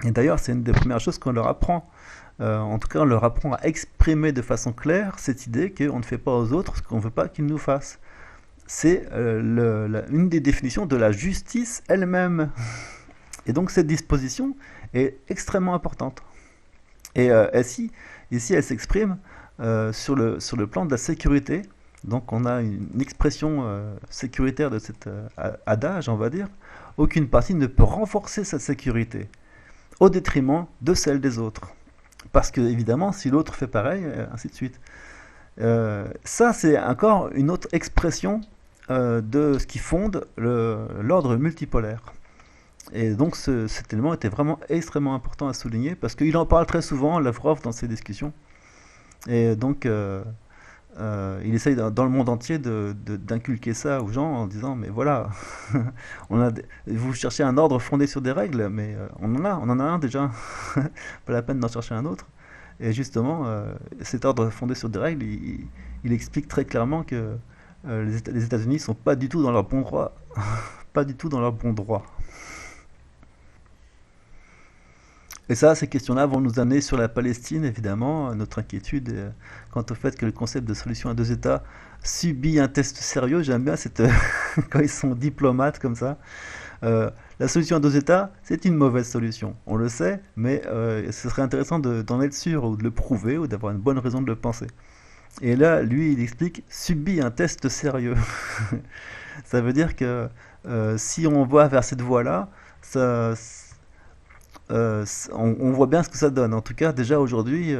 Et d'ailleurs, c'est une des premières choses qu'on leur apprend. En tout cas, on leur apprend à exprimer de façon claire cette idée qu'on ne fait pas aux autres ce qu'on ne veut pas qu'ils nous fassent. C'est une des définitions de la justice elle-même. Et donc cette disposition est extrêmement importante. Et ici, elle s'exprime sur le plan de la sécurité. Donc on a une expression sécuritaire de cet adage, on va dire. Aucune partie ne peut renforcer sa sécurité au détriment de celle des autres. Parce que, évidemment, si l'autre fait pareil, ainsi de suite. Ça, c'est encore une autre expression de ce qui fonde l'ordre multipolaire. Et donc cet élément était vraiment extrêmement important à souligner parce qu'il en parle très souvent, Lavrov, dans ses discussions. Et donc il essaye dans le monde entier d'inculquer ça aux gens en disant mais voilà, vous cherchez un ordre fondé sur des règles, mais on en a un déjà, pas la peine d'en chercher un autre. Et justement, cet ordre fondé sur des règles, il explique très clairement que les États-Unis sont pas du tout dans leur bon droit, pas du tout dans leur bon droit. Et ça, ces questions-là vont nous amener sur la Palestine, évidemment, notre inquiétude quant au fait que le concept de solution à deux États subit un test sérieux. J'aime bien quand ils sont diplomates comme ça. La solution à deux États, c'est une mauvaise solution, on le sait, mais ce serait intéressant d'en être sûr ou de le prouver ou d'avoir une bonne raison de le penser. Et là, lui, il explique subit un test sérieux. Ça veut dire que si on va vers cette voie-là, ça, on voit bien ce que ça donne. En tout cas, déjà aujourd'hui,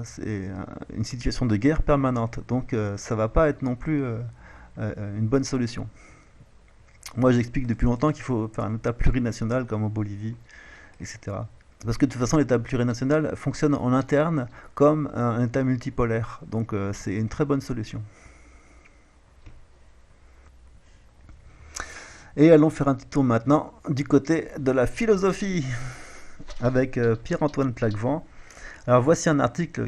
c'est une situation de guerre permanente. Donc, ça va pas être non plus une bonne solution. Moi, j'explique depuis longtemps qu'il faut faire un État plurinational comme en Bolivie, etc. Parce que de toute façon, l'État plurinational fonctionne en interne comme un État multipolaire. Donc, c'est une très bonne solution. Et allons faire un petit tour maintenant du côté de la philosophie avec Pierre-Antoine Plaquevent. Alors voici un article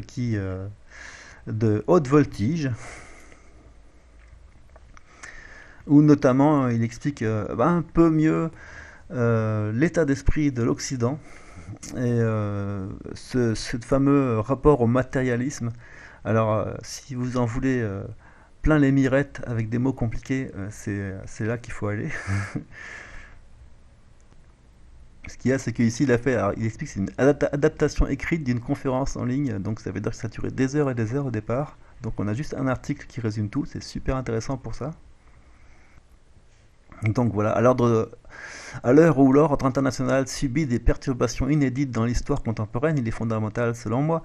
de haute voltige où notamment il explique un peu mieux l'état d'esprit de l'Occident et ce fameux rapport au matérialisme. Alors si vous en voulez plein les mirettes avec des mots compliqués, c'est là qu'il faut aller. Ce qu'il y a, c'est qu'ici, il explique que c'est une adaptation écrite d'une conférence en ligne, donc ça veut dire que ça a duré des heures et des heures au départ. Donc on a juste un article qui résume tout, c'est super intéressant pour ça. Donc voilà, à l'heure où l'ordre international subit des perturbations inédites dans l'histoire contemporaine, il est fondamental, selon moi,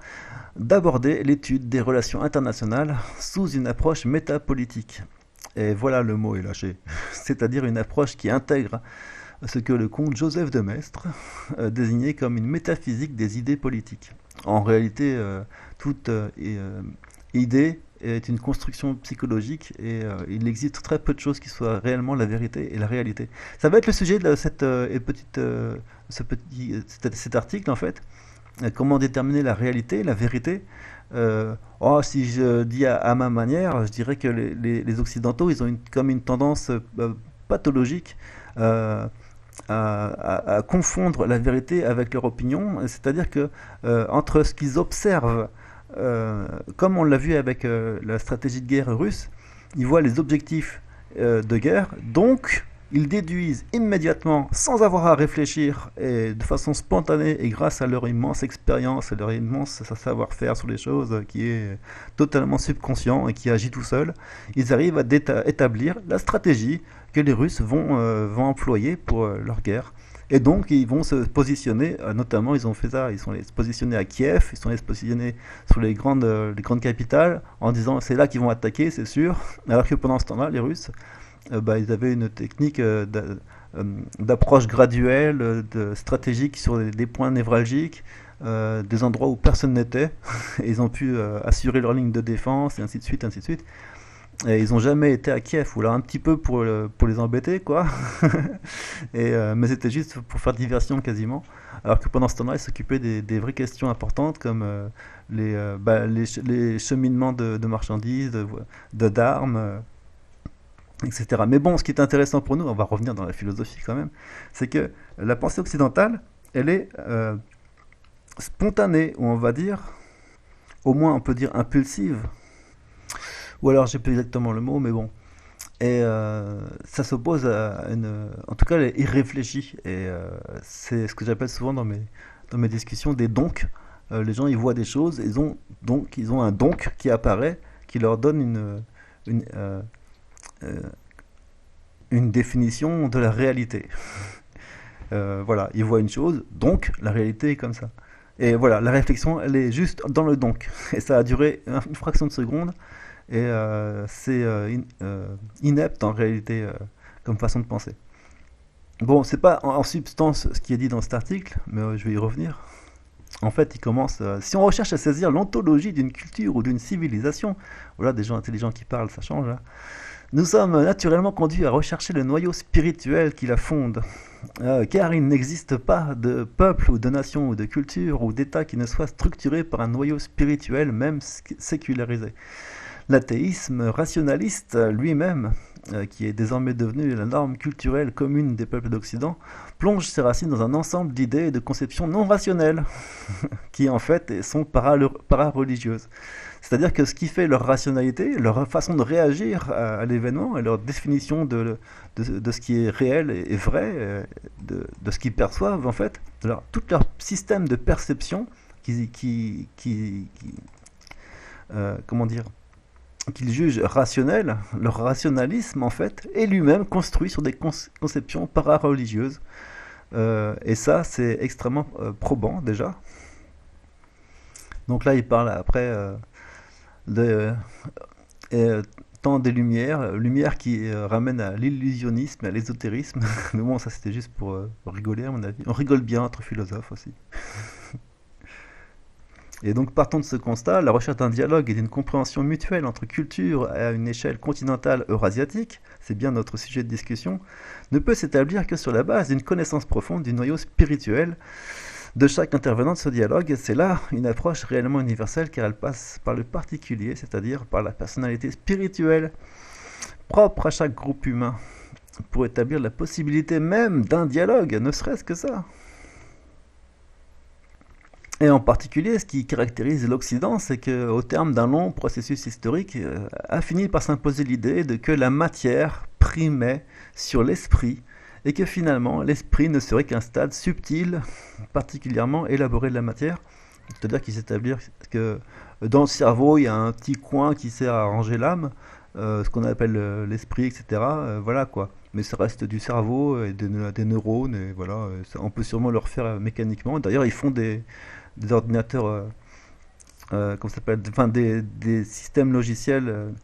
d'aborder l'étude des relations internationales sous une approche métapolitique. Et voilà, le mot est lâché. C'est-à-dire une approche qui intègre ce que le comte Joseph de Maistre désignait comme une métaphysique des idées politiques. En réalité, toute idée est une construction psychologique et il existe très peu de choses qui soient réellement la vérité et la réalité. Ça va être le sujet de cette petite, cet article en fait. Comment déterminer la réalité, la vérité. Oh, si je dis à ma manière, je dirais que les Occidentaux, ils ont comme une tendance pathologique euh, à confondre la vérité avec leur opinion. C'est-à-dire que entre ce qu'ils observent, comme on l'a vu avec la stratégie de guerre russe, ils voient les objectifs de guerre, donc ils déduisent immédiatement, sans avoir à réfléchir, et de façon spontanée, et grâce à leur immense expérience et leur immense savoir-faire sur les choses, qui est totalement subconscient et qui agit tout seul, ils arrivent à établir la stratégie que les Russes vont employer pour leur guerre. Et donc ils vont se positionner, notamment ils ont fait ça, ils sont allés se positionner à Kiev, ils sont allés se positionner sur les grandes capitales, en disant c'est là qu'ils vont attaquer, c'est sûr, alors que pendant ce temps-là, les Russes, ils avaient une technique d'approche graduelle, stratégique sur des points névralgiques, des endroits où personne n'était, et ils ont pu assurer leur ligne de défense, et ainsi de suite, ainsi de suite. Et ils n'ont jamais été à Kiev, ou là un petit peu pour les embêter, quoi. Mais c'était juste pour faire diversion quasiment. Alors que pendant ce temps-là, ils s'occupaient des vraies questions importantes comme les cheminements de marchandises, d'armes, etc. Mais bon, ce qui est intéressant pour nous, on va revenir dans la philosophie quand même, c'est que la pensée occidentale, elle est spontanée, ou on va dire, au moins on peut dire impulsive, ou alors j'ai plus exactement le mot, mais bon. Et ça s'oppose à une. En tout cas, elle est irréfléchie. Et c'est ce que j'appelle souvent dans mes discussions des donks. Les gens, ils voient des choses, ils ont un donk qui apparaît, qui leur donne une, euh, une définition de la réalité. Voilà, ils voient une chose, donc la réalité est comme ça. Et voilà, la réflexion, elle est juste dans le donc. Et ça a duré une fraction de seconde. Et c'est inepte en réalité comme façon de penser. Bon, c'est pas en substance ce qui est dit dans cet article, mais je vais y revenir. En fait, il commence. Si on recherche à saisir l'ontologie d'une culture ou d'une civilisation, voilà des gens intelligents qui parlent, ça change. Hein. Nous sommes naturellement conduits à rechercher le noyau spirituel qui la fonde, car il n'existe pas de peuple ou de nation ou de culture ou d'État qui ne soit structuré par un noyau spirituel, même sécularisé. L'athéisme rationaliste lui-même, qui est désormais devenu la norme culturelle commune des peuples d'Occident, plonge ses racines dans un ensemble d'idées et de conceptions non rationnelles, qui en fait sont para-religieuses. C'est-à-dire que ce qui fait leur rationalité, leur façon de réagir à l'événement et leur définition de ce qui est réel et vrai, de ce qu'ils perçoivent en fait, tout leur système de perception comment dire, qu'ils jugent rationnel, leur rationalisme en fait, est lui-même construit sur des conceptions para-religieuses. Et ça, c'est extrêmement probant déjà. Donc là, il parle après de temps des lumières qui ramènent à l'illusionnisme, à l'ésotérisme. Mais bon, ça c'était juste pour rigoler à mon avis. On rigole bien entre philosophes aussi. Et donc partons de ce constat, la recherche d'un dialogue et d'une compréhension mutuelle entre cultures à une échelle continentale eurasiatique, c'est bien notre sujet de discussion, ne peut s'établir que sur la base d'une connaissance profonde du noyau spirituel de chaque intervenant de ce dialogue. C'est là une approche réellement universelle car elle passe par le particulier, c'est-à-dire par la personnalité spirituelle propre à chaque groupe humain, pour établir la possibilité même d'un dialogue, ne serait-ce que ça. Et en particulier, ce qui caractérise l'Occident, c'est qu'au terme d'un long processus historique, a fini par s'imposer l'idée de que la matière primait sur l'esprit, et que finalement, l'esprit ne serait qu'un stade subtil, particulièrement élaboré de la matière. C'est-à-dire qu'il s'établit que dans le cerveau, il y a un petit coin qui sert à ranger l'âme, ce qu'on appelle l'esprit, etc. Voilà quoi. Mais ça reste du cerveau et des neurones, et voilà. On peut sûrement le refaire mécaniquement. D'ailleurs, ils font des ordinateurs, comment ça s'appelle, enfin des systèmes logiciels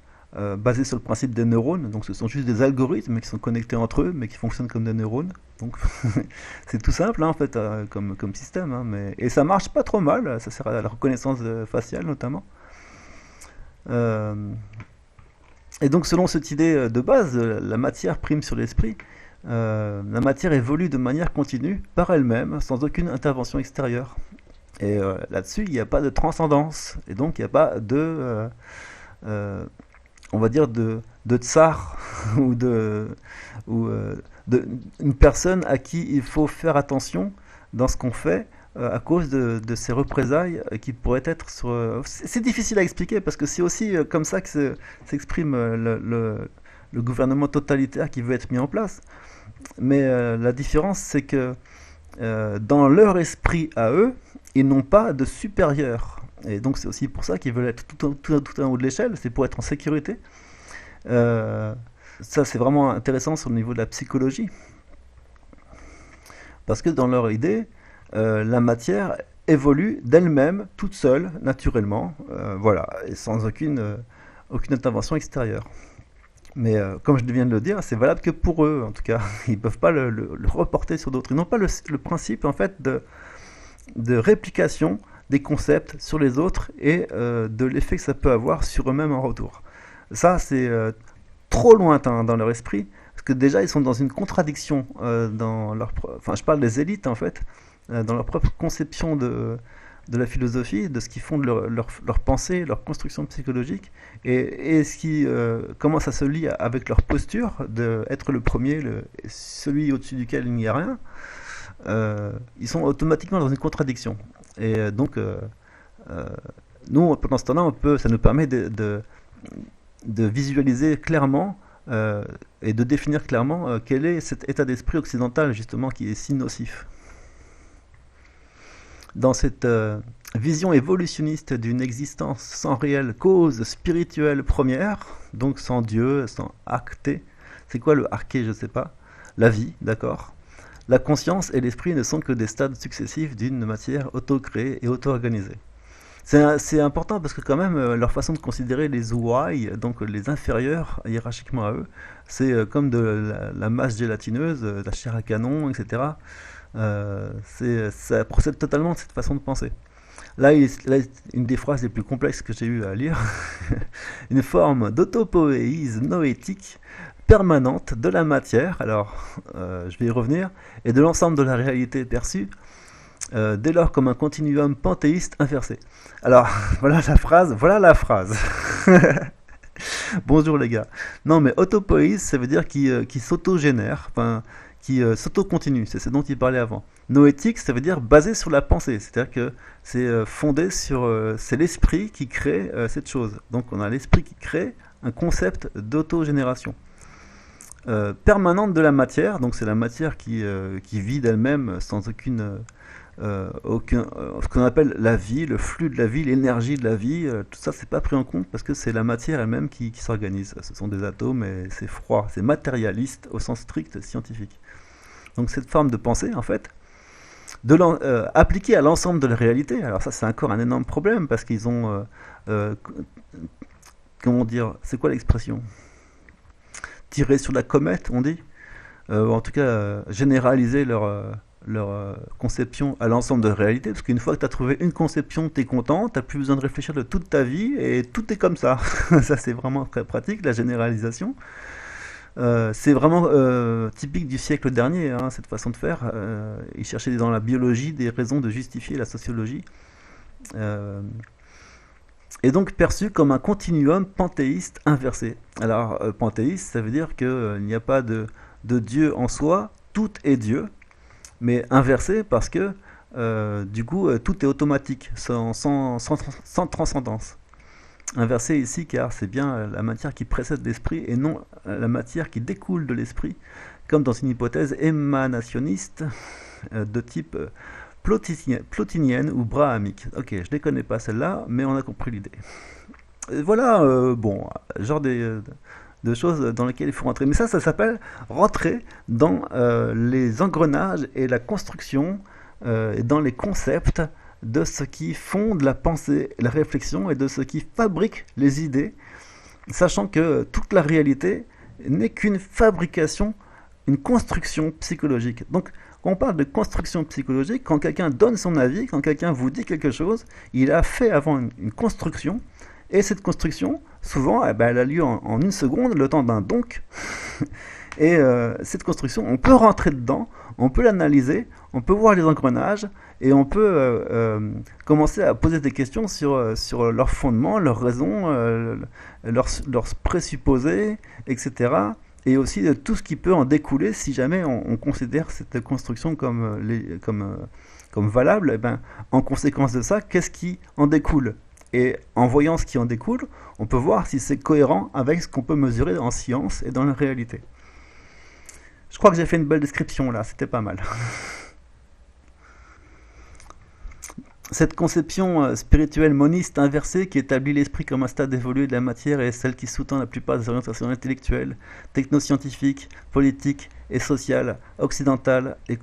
basés sur le principe des neurones. Donc ce sont juste des algorithmes qui sont connectés entre eux, mais qui fonctionnent comme des neurones. Donc c'est tout simple hein, en fait comme système. Hein, et ça marche pas trop mal. Ça sert à la reconnaissance faciale notamment. Euh, et donc selon cette idée de base, la matière prime sur l'esprit, la matière évolue de manière continue par elle-même, sans aucune intervention extérieure. Et là-dessus, il n'y a pas de transcendance, et donc il n'y a pas euh, on va dire, de tsar ou ou, une personne à qui il faut faire attention dans ce qu'on fait à cause de ces représailles qui pourraient être sur... c'est difficile à expliquer parce que c'est aussi comme ça que s'exprime le gouvernement totalitaire qui veut être mis en place. Mais la différence, c'est que dans leur esprit à eux, ils n'ont pas de supérieur. Et donc c'est aussi pour ça qu'ils veulent être tout en haut de l'échelle, c'est pour être en sécurité. Euh, Ça c'est vraiment intéressant sur le niveau de la psychologie, parce que dans leur idée, la matière évolue d'elle-même, toute seule, naturellement, voilà, et sans aucune intervention extérieure. Mais comme je viens de le dire, c'est valable que pour eux, en tout cas. Ils ne peuvent pas le reporter sur d'autres. Ils n'ont pas le principe, en fait, de réplication des concepts sur les autres et de l'effet que ça peut avoir sur eux-mêmes en retour. Ça, c'est trop lointain dans leur esprit, parce que déjà, ils sont dans une contradiction dans leur... Enfin, je parle des élites, en fait, dans leur propre conception de la philosophie, de ce qu'ils font de leur pensée, leur construction psychologique, et ce qui comment ça se lie avec leur posture d'être le premier, celui au-dessus duquel il n'y a rien. Ils sont automatiquement dans une contradiction. Et euh, nous, pendant ce temps-là, ça nous permet de visualiser clairement et de définir clairement quel est cet état d'esprit occidental, justement, qui est si nocif. Dans cette vision évolutionniste d'une existence sans réelle cause spirituelle première, donc sans Dieu, sans arché. C'est quoi le arché? Je ne sais pas. La vie, d'accord. La conscience et l'esprit ne sont que des stades successifs d'une matière auto-créée et auto-organisée. C'est important parce que quand même leur façon de considérer les ouai, donc les inférieurs hiérarchiquement à eux, c'est comme de la masse gélatineuse, la chair à canon, etc. Ça procède totalement de cette façon de penser. Là, une des phrases les plus complexes que j'ai eu à lire, une forme d'autopoéise noétique permanente de la matière, alors je vais y revenir, et de l'ensemble de la réalité perçue, dès lors comme un continuum panthéiste inversé. Alors, voilà la phrase. Bonjour les gars. Non mais autopoïse, ça veut dire qui s'auto-génère, enfin, qui s'auto-continue, c'est ce dont il parlait avant. Noétique, ça veut dire basé sur la pensée, c'est-à-dire que c'est fondé sur... c'est l'esprit qui crée cette chose. Donc on a l'esprit qui crée un concept d'autogénération. Permanente de la matière, donc c'est la matière qui vit d'elle-même sans ce qu'on appelle la vie, le flux de la vie, l'énergie de la vie, tout ça c'est pas pris en compte parce que c'est la matière elle-même qui s'organise. Ce sont des atomes et c'est froid, c'est matérialiste au sens strict scientifique. Donc cette forme de pensée en fait, appliquée à l'ensemble de la réalité, alors ça c'est encore un énorme problème parce qu'ils ont, comment dire, c'est quoi l'expression? Tirer sur la comète, on dit, en tout cas généraliser leur conception à l'ensemble de la réalité, parce qu'une fois que tu as trouvé une conception, tu es content, tu n'as plus besoin de réfléchir de toute ta vie, et tout est comme ça. Ça c'est vraiment très pratique, la généralisation. C'est vraiment typique du siècle dernier, hein, cette façon de faire. Ils cherchaient dans la biologie des raisons de justifier la sociologie. Et donc perçu comme un continuum panthéiste inversé. Alors panthéiste, ça veut dire qu'il n'y a pas de Dieu en soi, tout est Dieu, mais inversé parce que du coup tout est automatique, sans transcendance. Inversé ici car c'est bien la matière qui précède l'esprit et non la matière qui découle de l'esprit, comme dans une hypothèse émanationniste de type plotinienne ou brahamique. Ok, je ne les connais pas celle-là, mais on a compris l'idée. Voilà, bon, genre de choses dans lesquelles il faut rentrer. Mais ça s'appelle rentrer dans les engrenages et la construction, et dans les concepts de ce qui fonde la pensée, la réflexion et de ce qui fabrique les idées, sachant que toute la réalité n'est qu'une fabrication, une construction psychologique. Donc, quand on parle de construction psychologique, quand quelqu'un donne son avis, quand quelqu'un vous dit quelque chose, il a fait avant une construction, Et cette construction, souvent, eh ben, elle a lieu en une seconde, le temps d'un donc. Et cette construction, on peut rentrer dedans, on peut l'analyser, on peut voir les engrenages, et on peut commencer à poser des questions sur leurs fondements, leurs raisons, leurs présupposés, etc. Et aussi de tout ce qui peut en découler si jamais on considère cette construction comme valable. Eh ben, en conséquence de ça, qu'est-ce qui en découle? Et en voyant ce qui en découle, on peut voir si c'est cohérent avec ce qu'on peut mesurer en science et dans la réalité. Je crois que j'ai fait une belle description là, c'était pas mal. Cette conception spirituelle moniste inversée qui établit l'esprit comme un stade évolué de la matière est celle qui sous-tend la plupart des orientations intellectuelles, technoscientifiques, politiques et sociales, occidentales et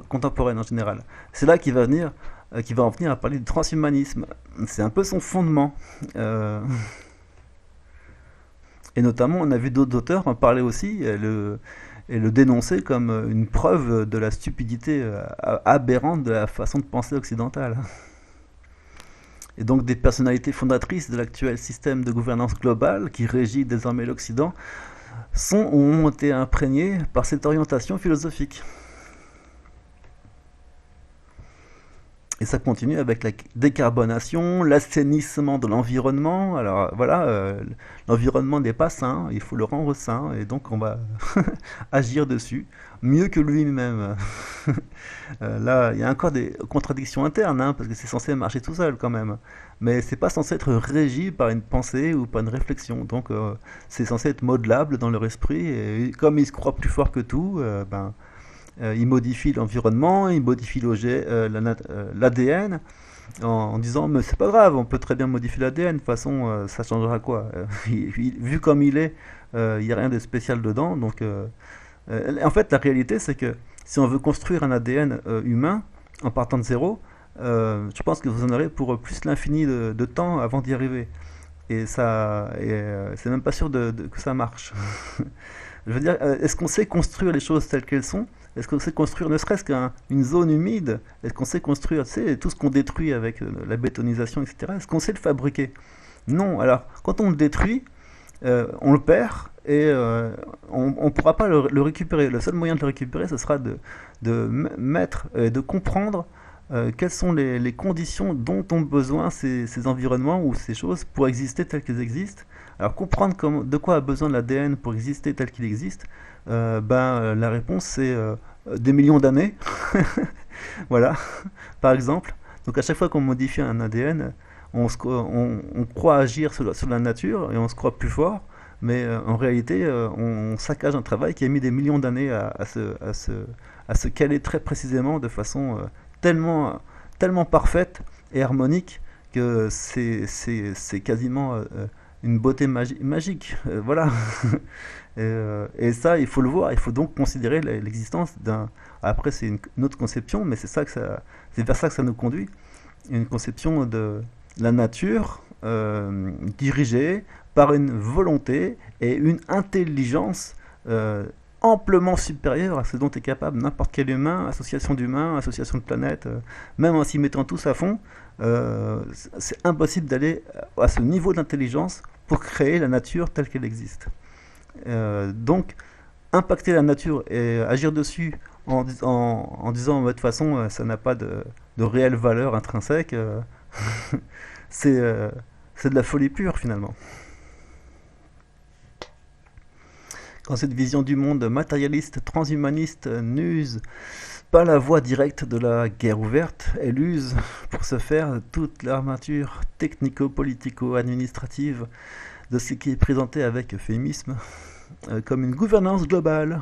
contemporaines en général. C'est là qu'il va en venir à parler du transhumanisme. C'est un peu son fondement. Et notamment, on a vu d'autres auteurs en parler aussi et le dénoncer comme une preuve de la stupidité aberrante de la façon de penser occidentale. Et donc des personnalités fondatrices de l'actuel système de gouvernance globale qui régit désormais l'Occident ont été imprégnées par cette orientation philosophique. Et ça continue avec la décarbonation, l'assainissement de l'environnement. Alors voilà, l'environnement n'est pas sain, il faut le rendre sain, et donc on va agir dessus, mieux que lui-même. Là, il y a encore des contradictions internes, hein, parce que c'est censé marcher tout seul quand même. Mais c'est pas censé être régi par une pensée ou par une réflexion. Donc c'est censé être modelable dans leur esprit, et comme ils se croient plus fort que tout, il modifie l'environnement, il modifie l'ADN en disant mais c'est pas grave, on peut très bien modifier l'ADN, de toute façon ça changera quoi. Vu comme il est, il n'y a rien de spécial dedans. Donc, en fait, la réalité c'est que si on veut construire un ADN humain en partant de zéro, je pense que vous en aurez pour plus l'infini de temps avant d'y arriver. Et ça, c'est même pas sûr que ça marche. Je veux dire, est-ce qu'on sait construire les choses telles qu'elles sont? Est-ce qu'on sait construire ne serait-ce qu'une zone humide? Est-ce qu'on sait construire, tu sais, tout ce qu'on détruit avec la bétonisation, etc. Est-ce qu'on sait le fabriquer? Non. Alors, quand on le détruit, on le perd et on ne pourra pas le récupérer. Le seul moyen de le récupérer, ce sera de mettre, de comprendre quelles sont les conditions dont ont besoin ces environnements ou ces choses pour exister telles qu'elles existent. Alors comprendre de quoi a besoin l'ADN pour exister tel qu'il existe, la réponse c'est des millions d'années. Voilà, par exemple. Donc à chaque fois qu'on modifie un ADN, on croit agir sur la nature et on se croit plus fort, mais en réalité on saccage un travail qui a mis des millions d'années à se caler très précisément de façon tellement parfaite et harmonique que c'est quasiment une beauté magique. Voilà. Et ça, il faut le voir. Il faut donc considérer l'existence d'un. Après, c'est une autre conception, mais c'est vers ça que ça nous conduit. Une conception de la nature dirigée par une volonté et une intelligence amplement supérieure à ce dont est capable n'importe quel humain, association d'humains, association de planètes, même en s'y mettant tous à fond, c'est impossible d'aller à ce niveau d'intelligence pour créer la nature telle qu'elle existe. Donc, impacter la nature et agir dessus en disant de toute façon ça n'a pas de réelle valeur intrinsèque, c'est de la folie pure finalement. Quand cette vision du monde matérialiste, transhumaniste n'use pas la voie directe de la guerre ouverte, elle use pour ce faire toute l'armature technico-politico-administrative de ce qui est présenté avec euphémisme comme une gouvernance globale,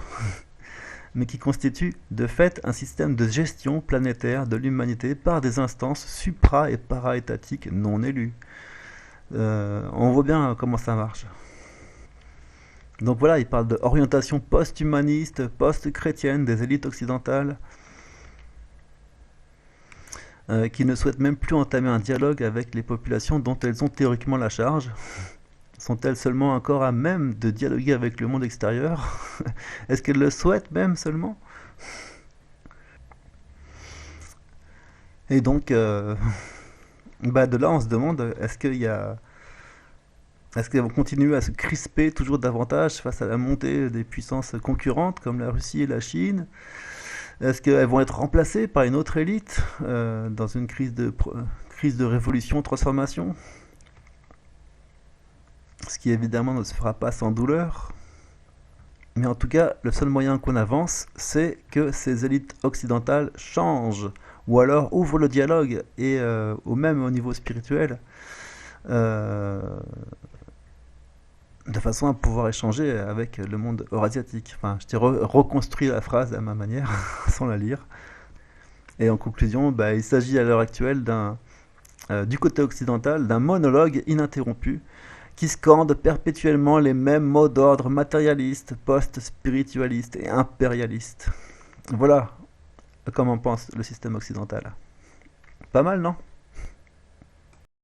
mais qui constitue de fait un système de gestion planétaire de l'humanité par des instances supra- et para-étatiques non élues. On voit bien comment ça marche. Donc voilà, il parle d'orientation post-humaniste, post-chrétienne des élites occidentales qui ne souhaitent même plus entamer un dialogue avec les populations dont elles ont théoriquement la charge. Sont-elles seulement encore à même de dialoguer avec le monde extérieur? Est-ce qu'elles le souhaitent même seulement? Et donc, Bah, de là, on se demande, est-ce qu'elles vont continuer à se crisper toujours davantage face à la montée des puissances concurrentes comme la Russie et la Chine? Est-ce qu'elles vont être remplacées par une autre élite dans une crise de révolution, transformation? Ce qui évidemment ne se fera pas sans douleur. Mais en tout cas, le seul moyen qu'on avance, c'est que ces élites occidentales changent, ou alors ouvrent le dialogue, et au même au niveau spirituel, euh, de façon à pouvoir échanger avec le monde eurasiatique. Enfin, je t'ai reconstruit la phrase à ma manière, sans la lire. Et en conclusion, bah, il s'agit à l'heure actuelle du côté occidental d'un monologue ininterrompu qui scande perpétuellement les mêmes mots d'ordre matérialistes, post-spiritualistes et impérialistes. Voilà comment pense le système occidental. Pas mal, non?